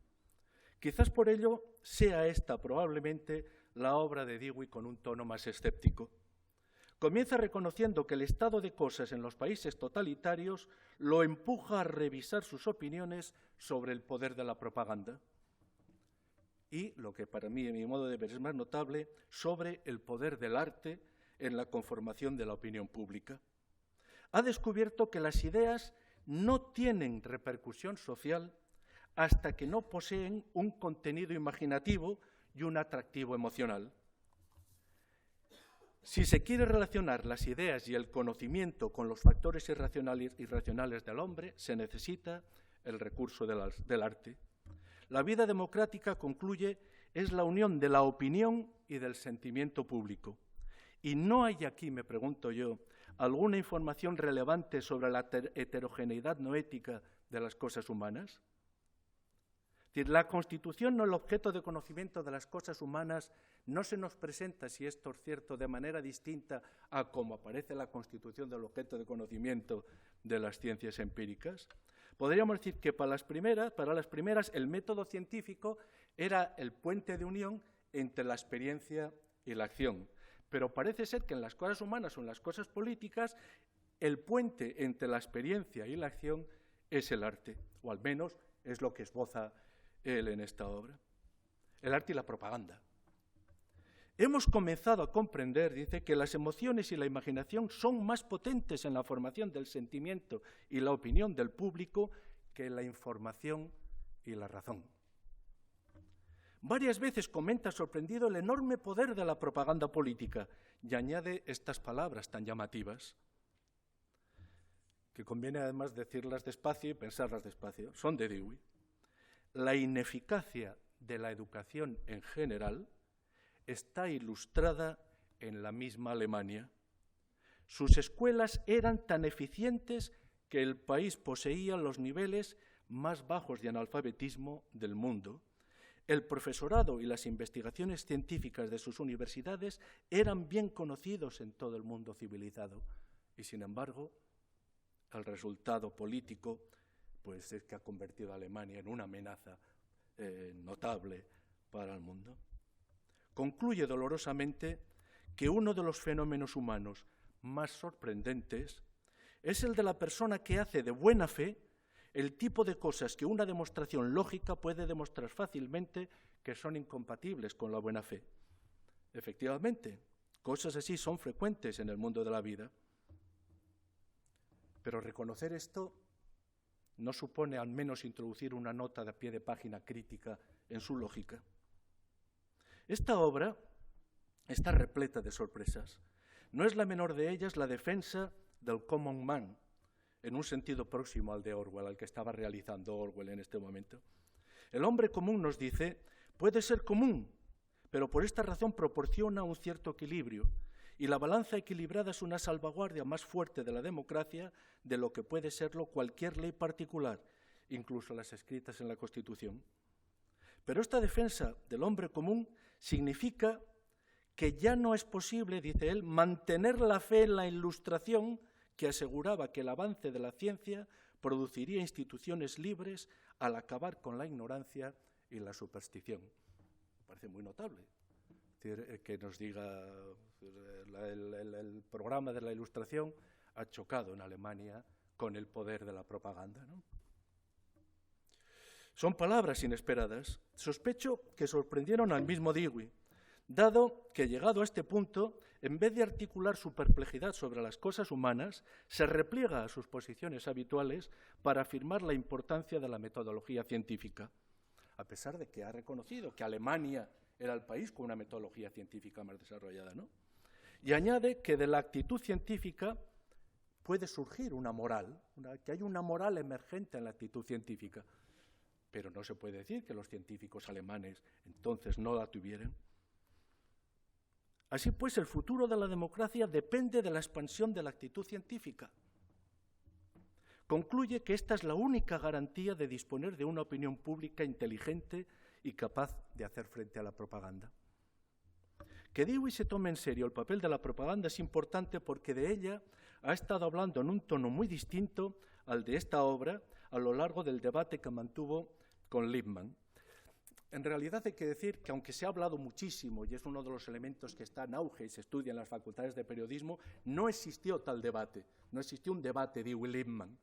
Quizás por ello sea esta probablemente la obra de Dewey con un tono más escéptico. Comienza reconociendo que el estado de cosas en los países totalitarios lo empuja a revisar sus opiniones sobre el poder de la propaganda. Y, lo que para mí, en mi modo de ver, es más notable, sobre el poder del arte en la conformación de la opinión pública. Ha descubierto que las ideas no tienen repercusión social hasta que no poseen un contenido imaginativo y un atractivo emocional. Si se quiere relacionar las ideas y el conocimiento con los factores irracionales del hombre, se necesita el recurso del arte. La vida democrática, concluye, es la unión de la opinión y del sentimiento público. Y no hay aquí, me pregunto yo, alguna información relevante sobre la heterogeneidad noética de las cosas humanas. Es decir, la Constitución o el objeto de conocimiento de las cosas humanas no se nos presenta, si esto es cierto, de manera distinta a cómo aparece la Constitución del objeto de conocimiento de las ciencias empíricas. Podríamos decir que para las primeras el método científico era el puente de unión entre la experiencia y la acción. Pero parece ser que en las cosas humanas o en las cosas políticas el puente entre la experiencia y la acción es el arte, o al menos es lo que esboza él en esta obra. El arte y la propaganda. Hemos comenzado a comprender, dice, que las emociones y la imaginación son más potentes en la formación del sentimiento y la opinión del público que la información y la razón. Varias veces comenta sorprendido el enorme poder de la propaganda política y añade estas palabras tan llamativas, que conviene además decirlas despacio y pensarlas despacio. Son de Dewey. La ineficacia de la educación en general está ilustrada en la misma Alemania. Sus escuelas eran tan eficientes que el país poseía los niveles más bajos de analfabetismo del mundo. el profesorado y las investigaciones científicas de sus universidades eran bien conocidos en todo el mundo civilizado. Y, sin embargo, el resultado político pues, es que ha convertido a Alemania en una amenaza notable para el mundo. Concluye dolorosamente que uno de los fenómenos humanos más sorprendentes es el de la persona que hace de buena fe el tipo de cosas que una demostración lógica puede demostrar fácilmente que son incompatibles con la buena fe. Efectivamente, cosas así son frecuentes en el mundo de la vida. Pero reconocer esto no supone al menos introducir una nota de pie de página crítica en su lógica. Esta obra está repleta de sorpresas. No es la menor de ellas la defensa del common man, en un sentido próximo al de Orwell, al que estaba realizando Orwell en este momento. El hombre común, nos dice, puede ser común, pero por esta razón proporciona un cierto equilibrio, y la balanza equilibrada es una salvaguardia más fuerte de la democracia de lo que puede serlo cualquier ley particular, incluso las escritas en la Constitución. Pero esta defensa del hombre común significa que ya no es posible, dice él, mantener la fe en la Ilustración que aseguraba que el avance de la ciencia produciría instituciones libres al acabar con la ignorancia y la superstición. Me parece muy notable que nos diga el programa de la Ilustración ha chocado en Alemania con el poder de la propaganda, ¿no? Son palabras inesperadas. Sospecho que sorprendieron al mismo Dewey, dado que, llegado a este punto, en vez de articular su perplejidad sobre las cosas humanas, se repliega a sus posiciones habituales para afirmar la importancia de la metodología científica, a pesar de que ha reconocido que Alemania era el país con una metodología científica más desarrollada, ¿no? Y añade que de la actitud científica puede surgir una moral, que hay una moral emergente en la actitud científica, pero no se puede decir que los científicos alemanes entonces no la tuvieran. Así pues, el futuro de la democracia depende de la expansión de la actitud científica. Concluye que esta es la única garantía de disponer de una opinión pública inteligente y capaz de hacer frente a la propaganda. Que Dewey se tome en serio el papel de la propaganda es importante porque de ella ha estado hablando en un tono muy distinto al de esta obra a lo largo del debate que mantuvo con Lippmann. En realidad hay que decir que aunque se ha hablado muchísimo y es uno de los elementos que está en auge y se estudia en las facultades de periodismo, no existió tal debate, no existió un debate Dewey-Lippmann.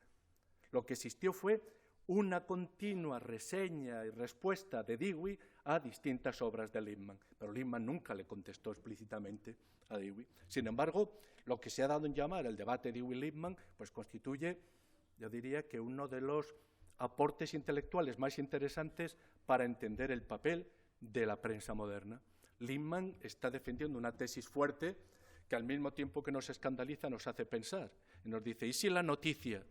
Lo que existió fue una continua reseña y respuesta de Dewey a distintas obras de Lippmann, pero Lippmann nunca le contestó explícitamente a Dewey. Sin embargo, lo que se ha dado en llamar el debate Dewey-Lippmann, pues constituye, yo diría que uno de los aportes intelectuales más interesantes para entender el papel de la prensa moderna. Lippmann está defendiendo una tesis fuerte que al mismo tiempo que nos escandaliza nos hace pensar. Y nos dice, ¿y si la noticia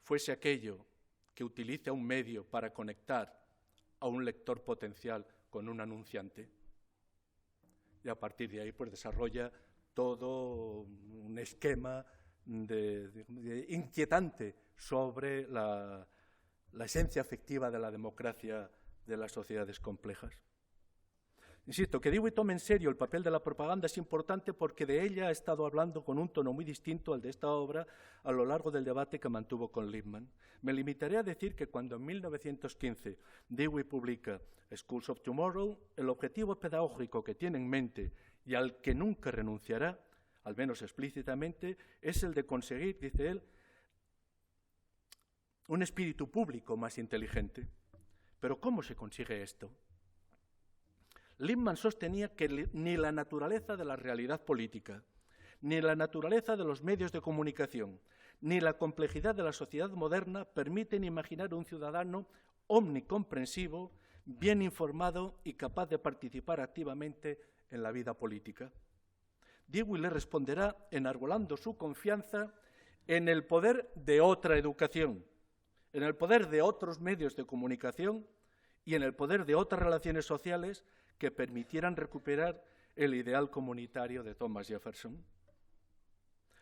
fuese aquello que utiliza un medio para conectar a un lector potencial con un anunciante? Y a partir de ahí pues desarrolla todo un esquema inquietante sobre la esencia afectiva de la democracia de las sociedades complejas. Insisto, que Dewey tome en serio el papel de la propaganda es importante porque de ella ha estado hablando con un tono muy distinto al de esta obra a lo largo del debate que mantuvo con Lippmann. Me limitaré a decir que cuando en 1915 Dewey publica Schools of Tomorrow, el objetivo pedagógico que tiene en mente y al que nunca renunciará, al menos explícitamente, es el de conseguir, dice él, un espíritu público más inteligente. ¿Pero cómo se consigue esto? Lippmann sostenía que ni la naturaleza de la realidad política, ni la naturaleza de los medios de comunicación, ni la complejidad de la sociedad moderna permiten imaginar un ciudadano omnicomprensivo, bien informado y capaz de participar activamente en la vida política. Dewey le responderá enarbolando su confianza en el poder de otra educación, en el poder de otros medios de comunicación y en el poder de otras relaciones sociales que permitieran recuperar el ideal comunitario de Thomas Jefferson.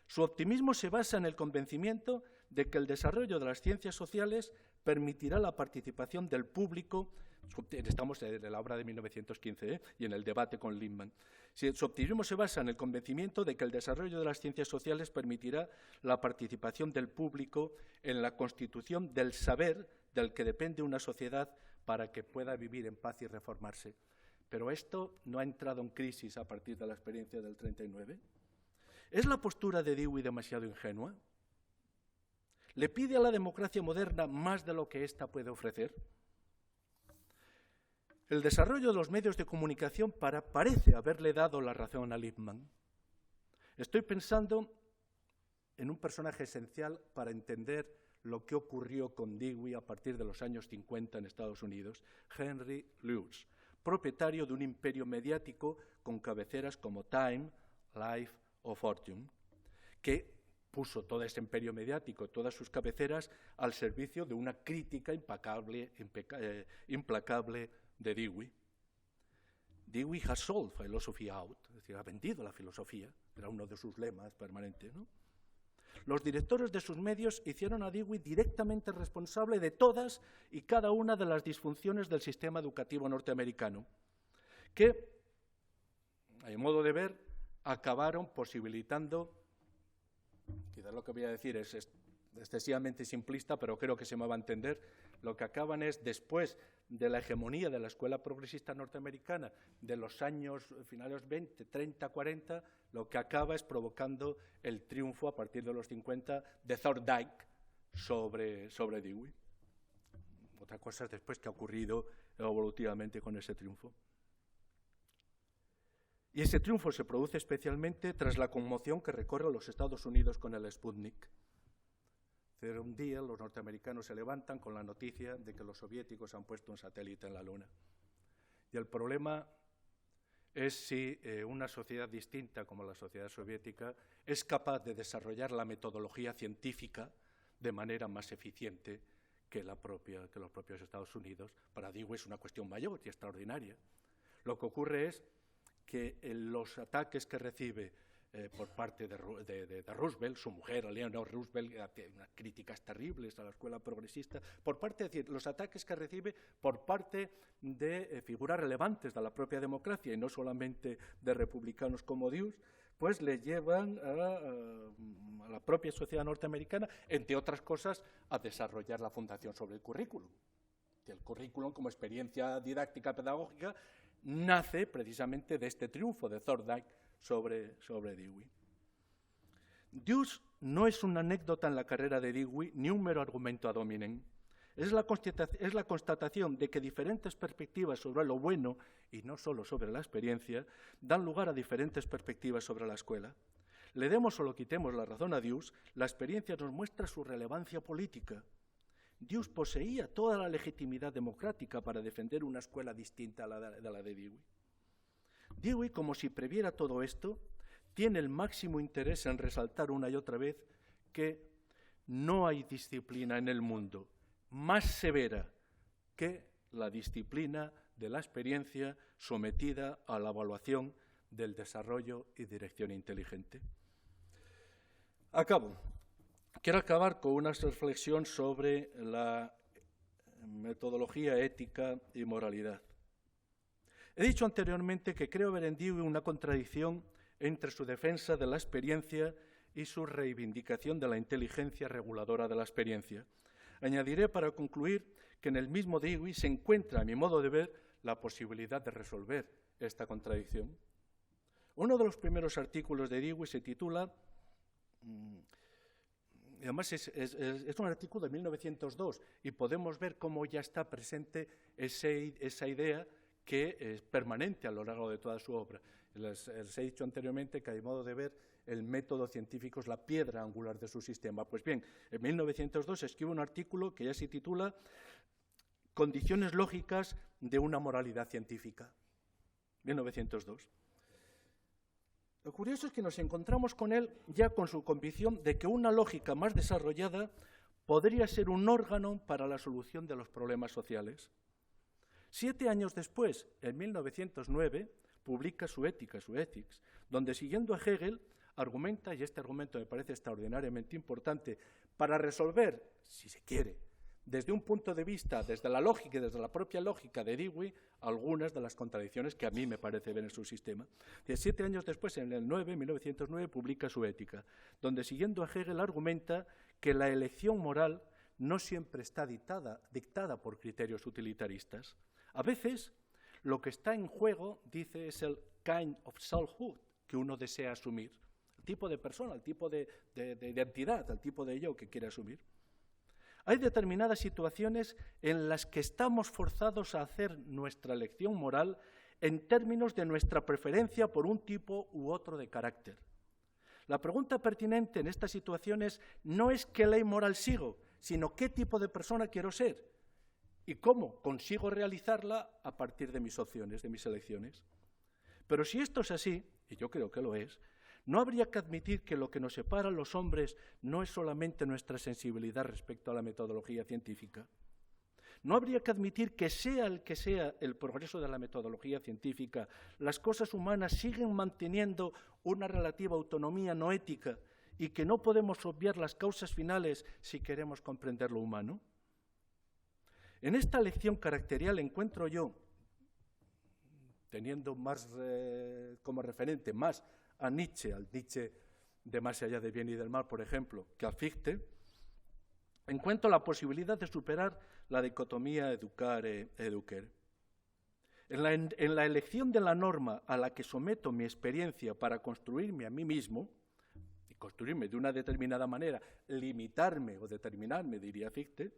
Su optimismo se basa en el convencimiento de que el desarrollo de las ciencias sociales permitirá la participación del público. Estamos en la obra de 1915 y en el debate con Lippmann. Si su optimismo se basa en el convencimiento de que el desarrollo de las ciencias sociales permitirá la participación del público en la constitución del saber del que depende una sociedad para que pueda vivir en paz y reformarse. Pero esto no ha entrado en crisis a partir de la experiencia del 39. ¿Es la postura de Dewey demasiado ingenua? ¿Le pide a la democracia moderna más de lo que ésta puede ofrecer? El desarrollo de los medios de comunicación parece haberle dado la razón a Lippmann. Estoy pensando en un personaje esencial para entender lo que ocurrió con Dewey a partir de los años 50 en Estados Unidos, Henry Luce, propietario de un imperio mediático con cabeceras como Time, Life o Fortune, que puso todo ese imperio mediático, todas sus cabeceras, al servicio de una crítica implacable de Dewey. Dewey has sold philosophy out, es decir, ha vendido la filosofía, era uno de sus lemas permanentes, ¿no? Los directores de sus medios hicieron a Dewey directamente responsable de todas y cada una de las disfunciones del sistema educativo norteamericano, que, a mi modo de ver, acabaron posibilitando, quizás lo que voy a decir es excesivamente simplista, pero creo que se me va a entender, lo que acaban es, después de la hegemonía de la escuela progresista norteamericana de los años finales 20, 30, 40, lo que acaba es provocando el triunfo a partir de los 50 de Thorndike sobre Dewey. Otra cosa es después que ha ocurrido evolutivamente con ese triunfo. Y ese triunfo se produce especialmente tras la conmoción que recorre los Estados Unidos con el Sputnik. Pero un día los norteamericanos se levantan con la noticia de que los soviéticos han puesto un satélite en la Luna. Y el problema es si una sociedad distinta como la sociedad soviética es capaz de desarrollar la metodología científica de manera más eficiente que los propios Estados Unidos. Para Dewey es una cuestión mayor y extraordinaria. Lo que ocurre es que los ataques que recibe por parte de Roosevelt, su mujer, Eleanor Roosevelt, unas críticas terribles a la escuela progresista, los ataques que recibe por parte de figuras relevantes de la propia democracia y no solamente de republicanos como Dewey, pues le llevan a la propia sociedad norteamericana, entre otras cosas, a desarrollar la fundación sobre el currículum. El currículum, como experiencia didáctica pedagógica, nace precisamente de este triunfo de Thorndike sobre Dewey. Dewey no es una anécdota en la carrera de Dewey ni un mero argumento ad hominem. Es la constatación de que diferentes perspectivas sobre lo bueno, y no solo sobre la experiencia, dan lugar a diferentes perspectivas sobre la escuela. Le demos o lo quitemos la razón a Dewey, la experiencia nos muestra su relevancia política. Dewey poseía toda la legitimidad democrática para defender una escuela distinta a la de Dewey. Dewey, como si previera todo esto, tiene el máximo interés en resaltar una y otra vez que no hay disciplina en el mundo más severa que la disciplina de la experiencia sometida a la evaluación del desarrollo y dirección inteligente. Quiero acabar con una reflexión sobre la metodología ética y moralidad. He dicho anteriormente que creo ver en Dewey una contradicción entre su defensa de la experiencia y su reivindicación de la inteligencia reguladora de la experiencia. Añadiré para concluir que en el mismo Dewey se encuentra, a mi modo de ver, la posibilidad de resolver esta contradicción. Uno de los primeros artículos de Dewey se titula, además es un artículo de 1902, y podemos ver cómo ya está presente esa idea que es permanente a lo largo de toda su obra. Les he dicho anteriormente que, a mi modo de ver, el método científico es la piedra angular de su sistema. Pues bien, en 1902 escribe un artículo que ya se titula Condiciones lógicas de una moralidad científica. 1902. Lo curioso es que nos encontramos con él ya con su convicción de que una lógica más desarrollada podría ser un órgano para la solución de los problemas sociales. 7 años después, en 1909, publica su Ética, su Ethics, donde, siguiendo a Hegel, argumenta, y este argumento me parece extraordinariamente importante, para resolver, si se quiere, desde un punto de vista, desde la lógica y desde la propia lógica de Dewey, algunas de las contradicciones que a mí me parece ver en su sistema. 7 años después, en 1909, publica su Ética, donde, siguiendo a Hegel, argumenta que la elección moral no siempre está dictada por criterios utilitaristas. A veces, lo que está en juego, dice, es el kind of selfhood que uno desea asumir, el tipo de persona, el tipo de identidad, el tipo de yo que quiere asumir. Hay determinadas situaciones en las que estamos forzados a hacer nuestra elección moral en términos de nuestra preferencia por un tipo u otro de carácter. La pregunta pertinente en estas situaciones no es qué ley moral sigo, sino qué tipo de persona quiero ser y cómo consigo realizarla a partir de mis opciones, de mis elecciones. Pero si esto es así, y yo creo que lo es, no habría que admitir que lo que nos separa a los hombres no es solamente nuestra sensibilidad respecto a la metodología científica. No habría que admitir que sea el que sea el progreso de la metodología científica, las cosas humanas siguen manteniendo una relativa autonomía no ética y que no podemos obviar las causas finales si queremos comprender lo humano. En esta lección caracterial encuentro yo, teniendo más como referente más a Nietzsche, al Nietzsche de Más allá del bien y del mal, por ejemplo, que a Fichte, encuentro la posibilidad de superar la dicotomía educar-eduquer. En la elección de la norma a la que someto mi experiencia para construirme a mí mismo, y construirme de una determinada manera, limitarme o determinarme, diría Fichte,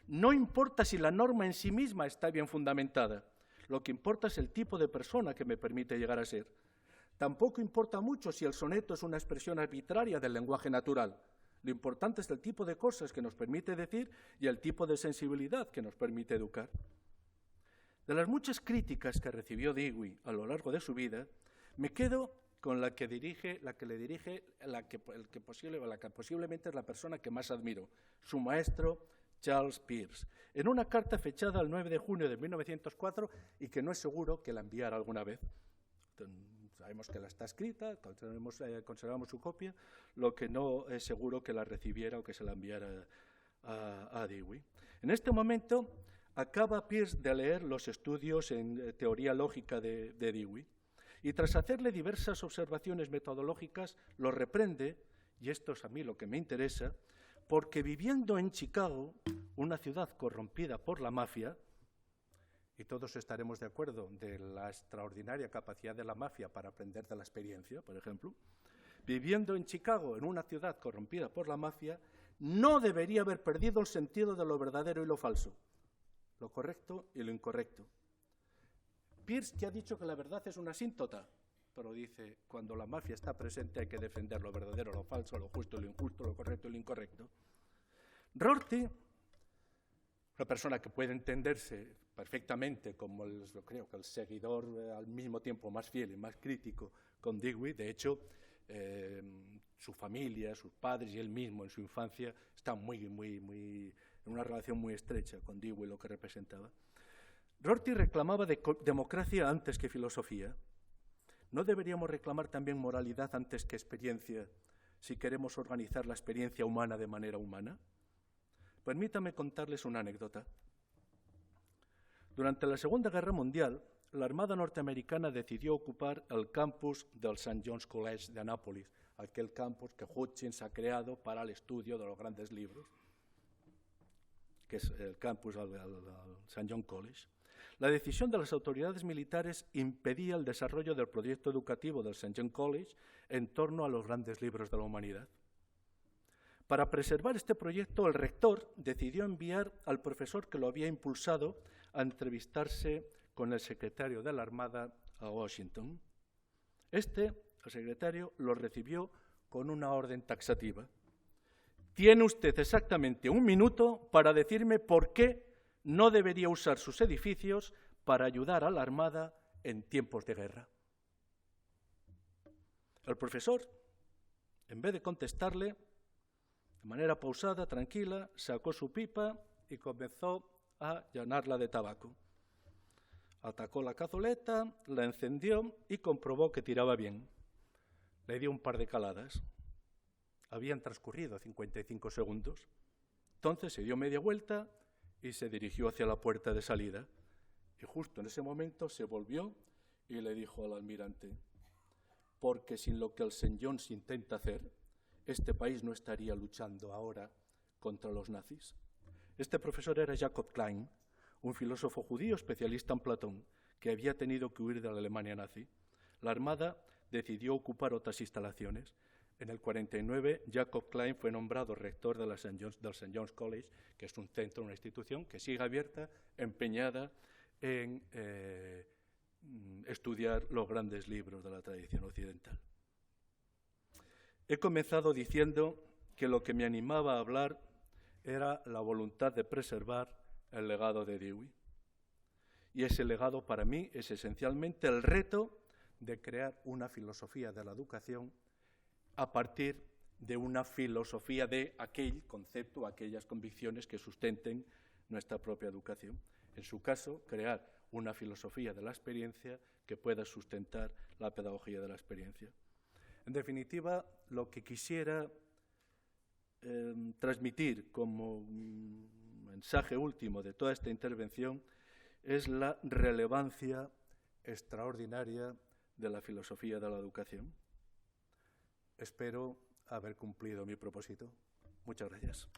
no importa si la norma en sí misma está bien fundamentada, lo que importa es el tipo de persona que me permite llegar a ser. Tampoco importa mucho si el soneto es una expresión arbitraria del lenguaje natural. Lo importante es el tipo de cosas que nos permite decir y el tipo de sensibilidad que nos permite educar. De las muchas críticas que recibió Dewey a lo largo de su vida, me quedo con la que posiblemente es la persona que más admiro, su maestro Charles Peirce, en una carta fechada el 9 de junio de 1904 y que no es seguro que la enviara alguna vez. Sabemos que la está escrita, conservamos su copia, lo que no es seguro que la recibiera o que se la enviara a Dewey. En este momento acaba Peirce de leer los estudios en teoría lógica de Dewey y tras hacerle diversas observaciones metodológicas lo reprende, y esto es a mí lo que me interesa, porque viviendo en Chicago, una ciudad corrompida por la mafia, y todos estaremos de acuerdo de la extraordinaria capacidad de la mafia para aprender de la experiencia, por ejemplo, viviendo en Chicago, en una ciudad corrompida por la mafia, no debería haber perdido el sentido de lo verdadero y lo falso, lo correcto y lo incorrecto. Peirce, que ha dicho que la verdad es una asíntota, pero dice, cuando la mafia está presente hay que defender lo verdadero, lo falso, lo justo, lo injusto, lo correcto y lo incorrecto. Rorty, una persona que puede entenderse perfectamente como yo creo que el seguidor al mismo tiempo más fiel y más crítico con Dewey. De hecho, su familia, sus padres y él mismo en su infancia están en una relación muy estrecha con Dewey, lo que representaba. Rorty reclamaba democracia antes que filosofía. ¿No deberíamos reclamar también moralidad antes que experiencia si queremos organizar la experiencia humana de manera humana? Permítame contarles una anécdota. Durante la Segunda Guerra Mundial, la Armada norteamericana decidió ocupar el campus del St. John's College de Annapolis, aquel campus que Hutchins ha creado para el estudio de los grandes libros, que es el campus del St. John College. La decisión de las autoridades militares impedía el desarrollo del proyecto educativo del St. John College en torno a los grandes libros de la humanidad. Para preservar este proyecto, el rector decidió enviar al profesor que lo había impulsado a entrevistarse con el secretario de la Armada a Washington. El secretario, lo recibió con una orden taxativa. Tiene usted exactamente 1 minuto para decirme por qué no debería usar sus edificios para ayudar a la Armada en tiempos de guerra. El profesor, en vez de contestarle, de manera pausada, tranquila, sacó su pipa y comenzó a llenarla de tabaco. Atacó la cazoleta, la encendió y comprobó que tiraba bien. Le dio un par de caladas. Habían transcurrido 55 segundos. Entonces se dio media vuelta y se dirigió hacia la puerta de salida. Y justo en ese momento se volvió y le dijo al almirante: porque sin lo que el St. John's intenta hacer, este país no estaría luchando ahora contra los nazis. Este profesor era Jacob Klein, un filósofo judío especialista en Platón, que había tenido que huir de la Alemania nazi. La Armada decidió ocupar otras instalaciones. En el 49, Jacob Klein fue nombrado rector de del St. John's College, que es un centro, una institución que sigue abierta, empeñada en estudiar los grandes libros de la tradición occidental. He comenzado diciendo que lo que me animaba a hablar era la voluntad de preservar el legado de Dewey. Y ese legado para mí es esencialmente el reto de crear una filosofía de la educación a partir de una filosofía de aquel concepto, aquellas convicciones que sustenten nuestra propia educación. En su caso, crear una filosofía de la experiencia que pueda sustentar la pedagogía de la experiencia. En definitiva, lo que quisiera transmitir como mensaje último de toda esta intervención es la relevancia extraordinaria de la filosofía de la educación. Espero haber cumplido mi propósito. Muchas gracias.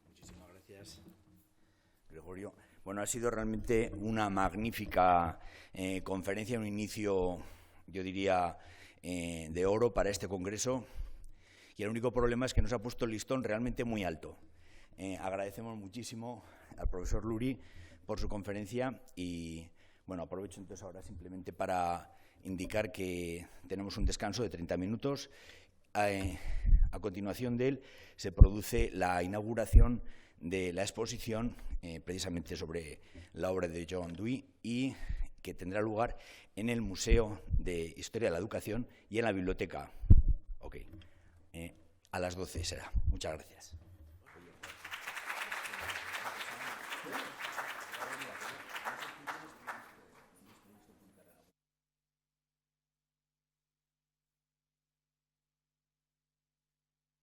Muchísimas gracias, Gregorio. Bueno, ha sido realmente una magnífica conferencia, un inicio, yo diría, de oro para este congreso. Y el único problema es que nos ha puesto el listón realmente muy alto. Agradecemos muchísimo al profesor Luri por su conferencia y, bueno, aprovecho entonces ahora simplemente para indicar que tenemos un descanso de 30 minutos. A continuación de él se produce la inauguración de la exposición precisamente sobre la obra de John Dewey y que tendrá lugar en el Museo de Historia de la Educación y en la biblioteca. A las 12 será. Muchas gracias.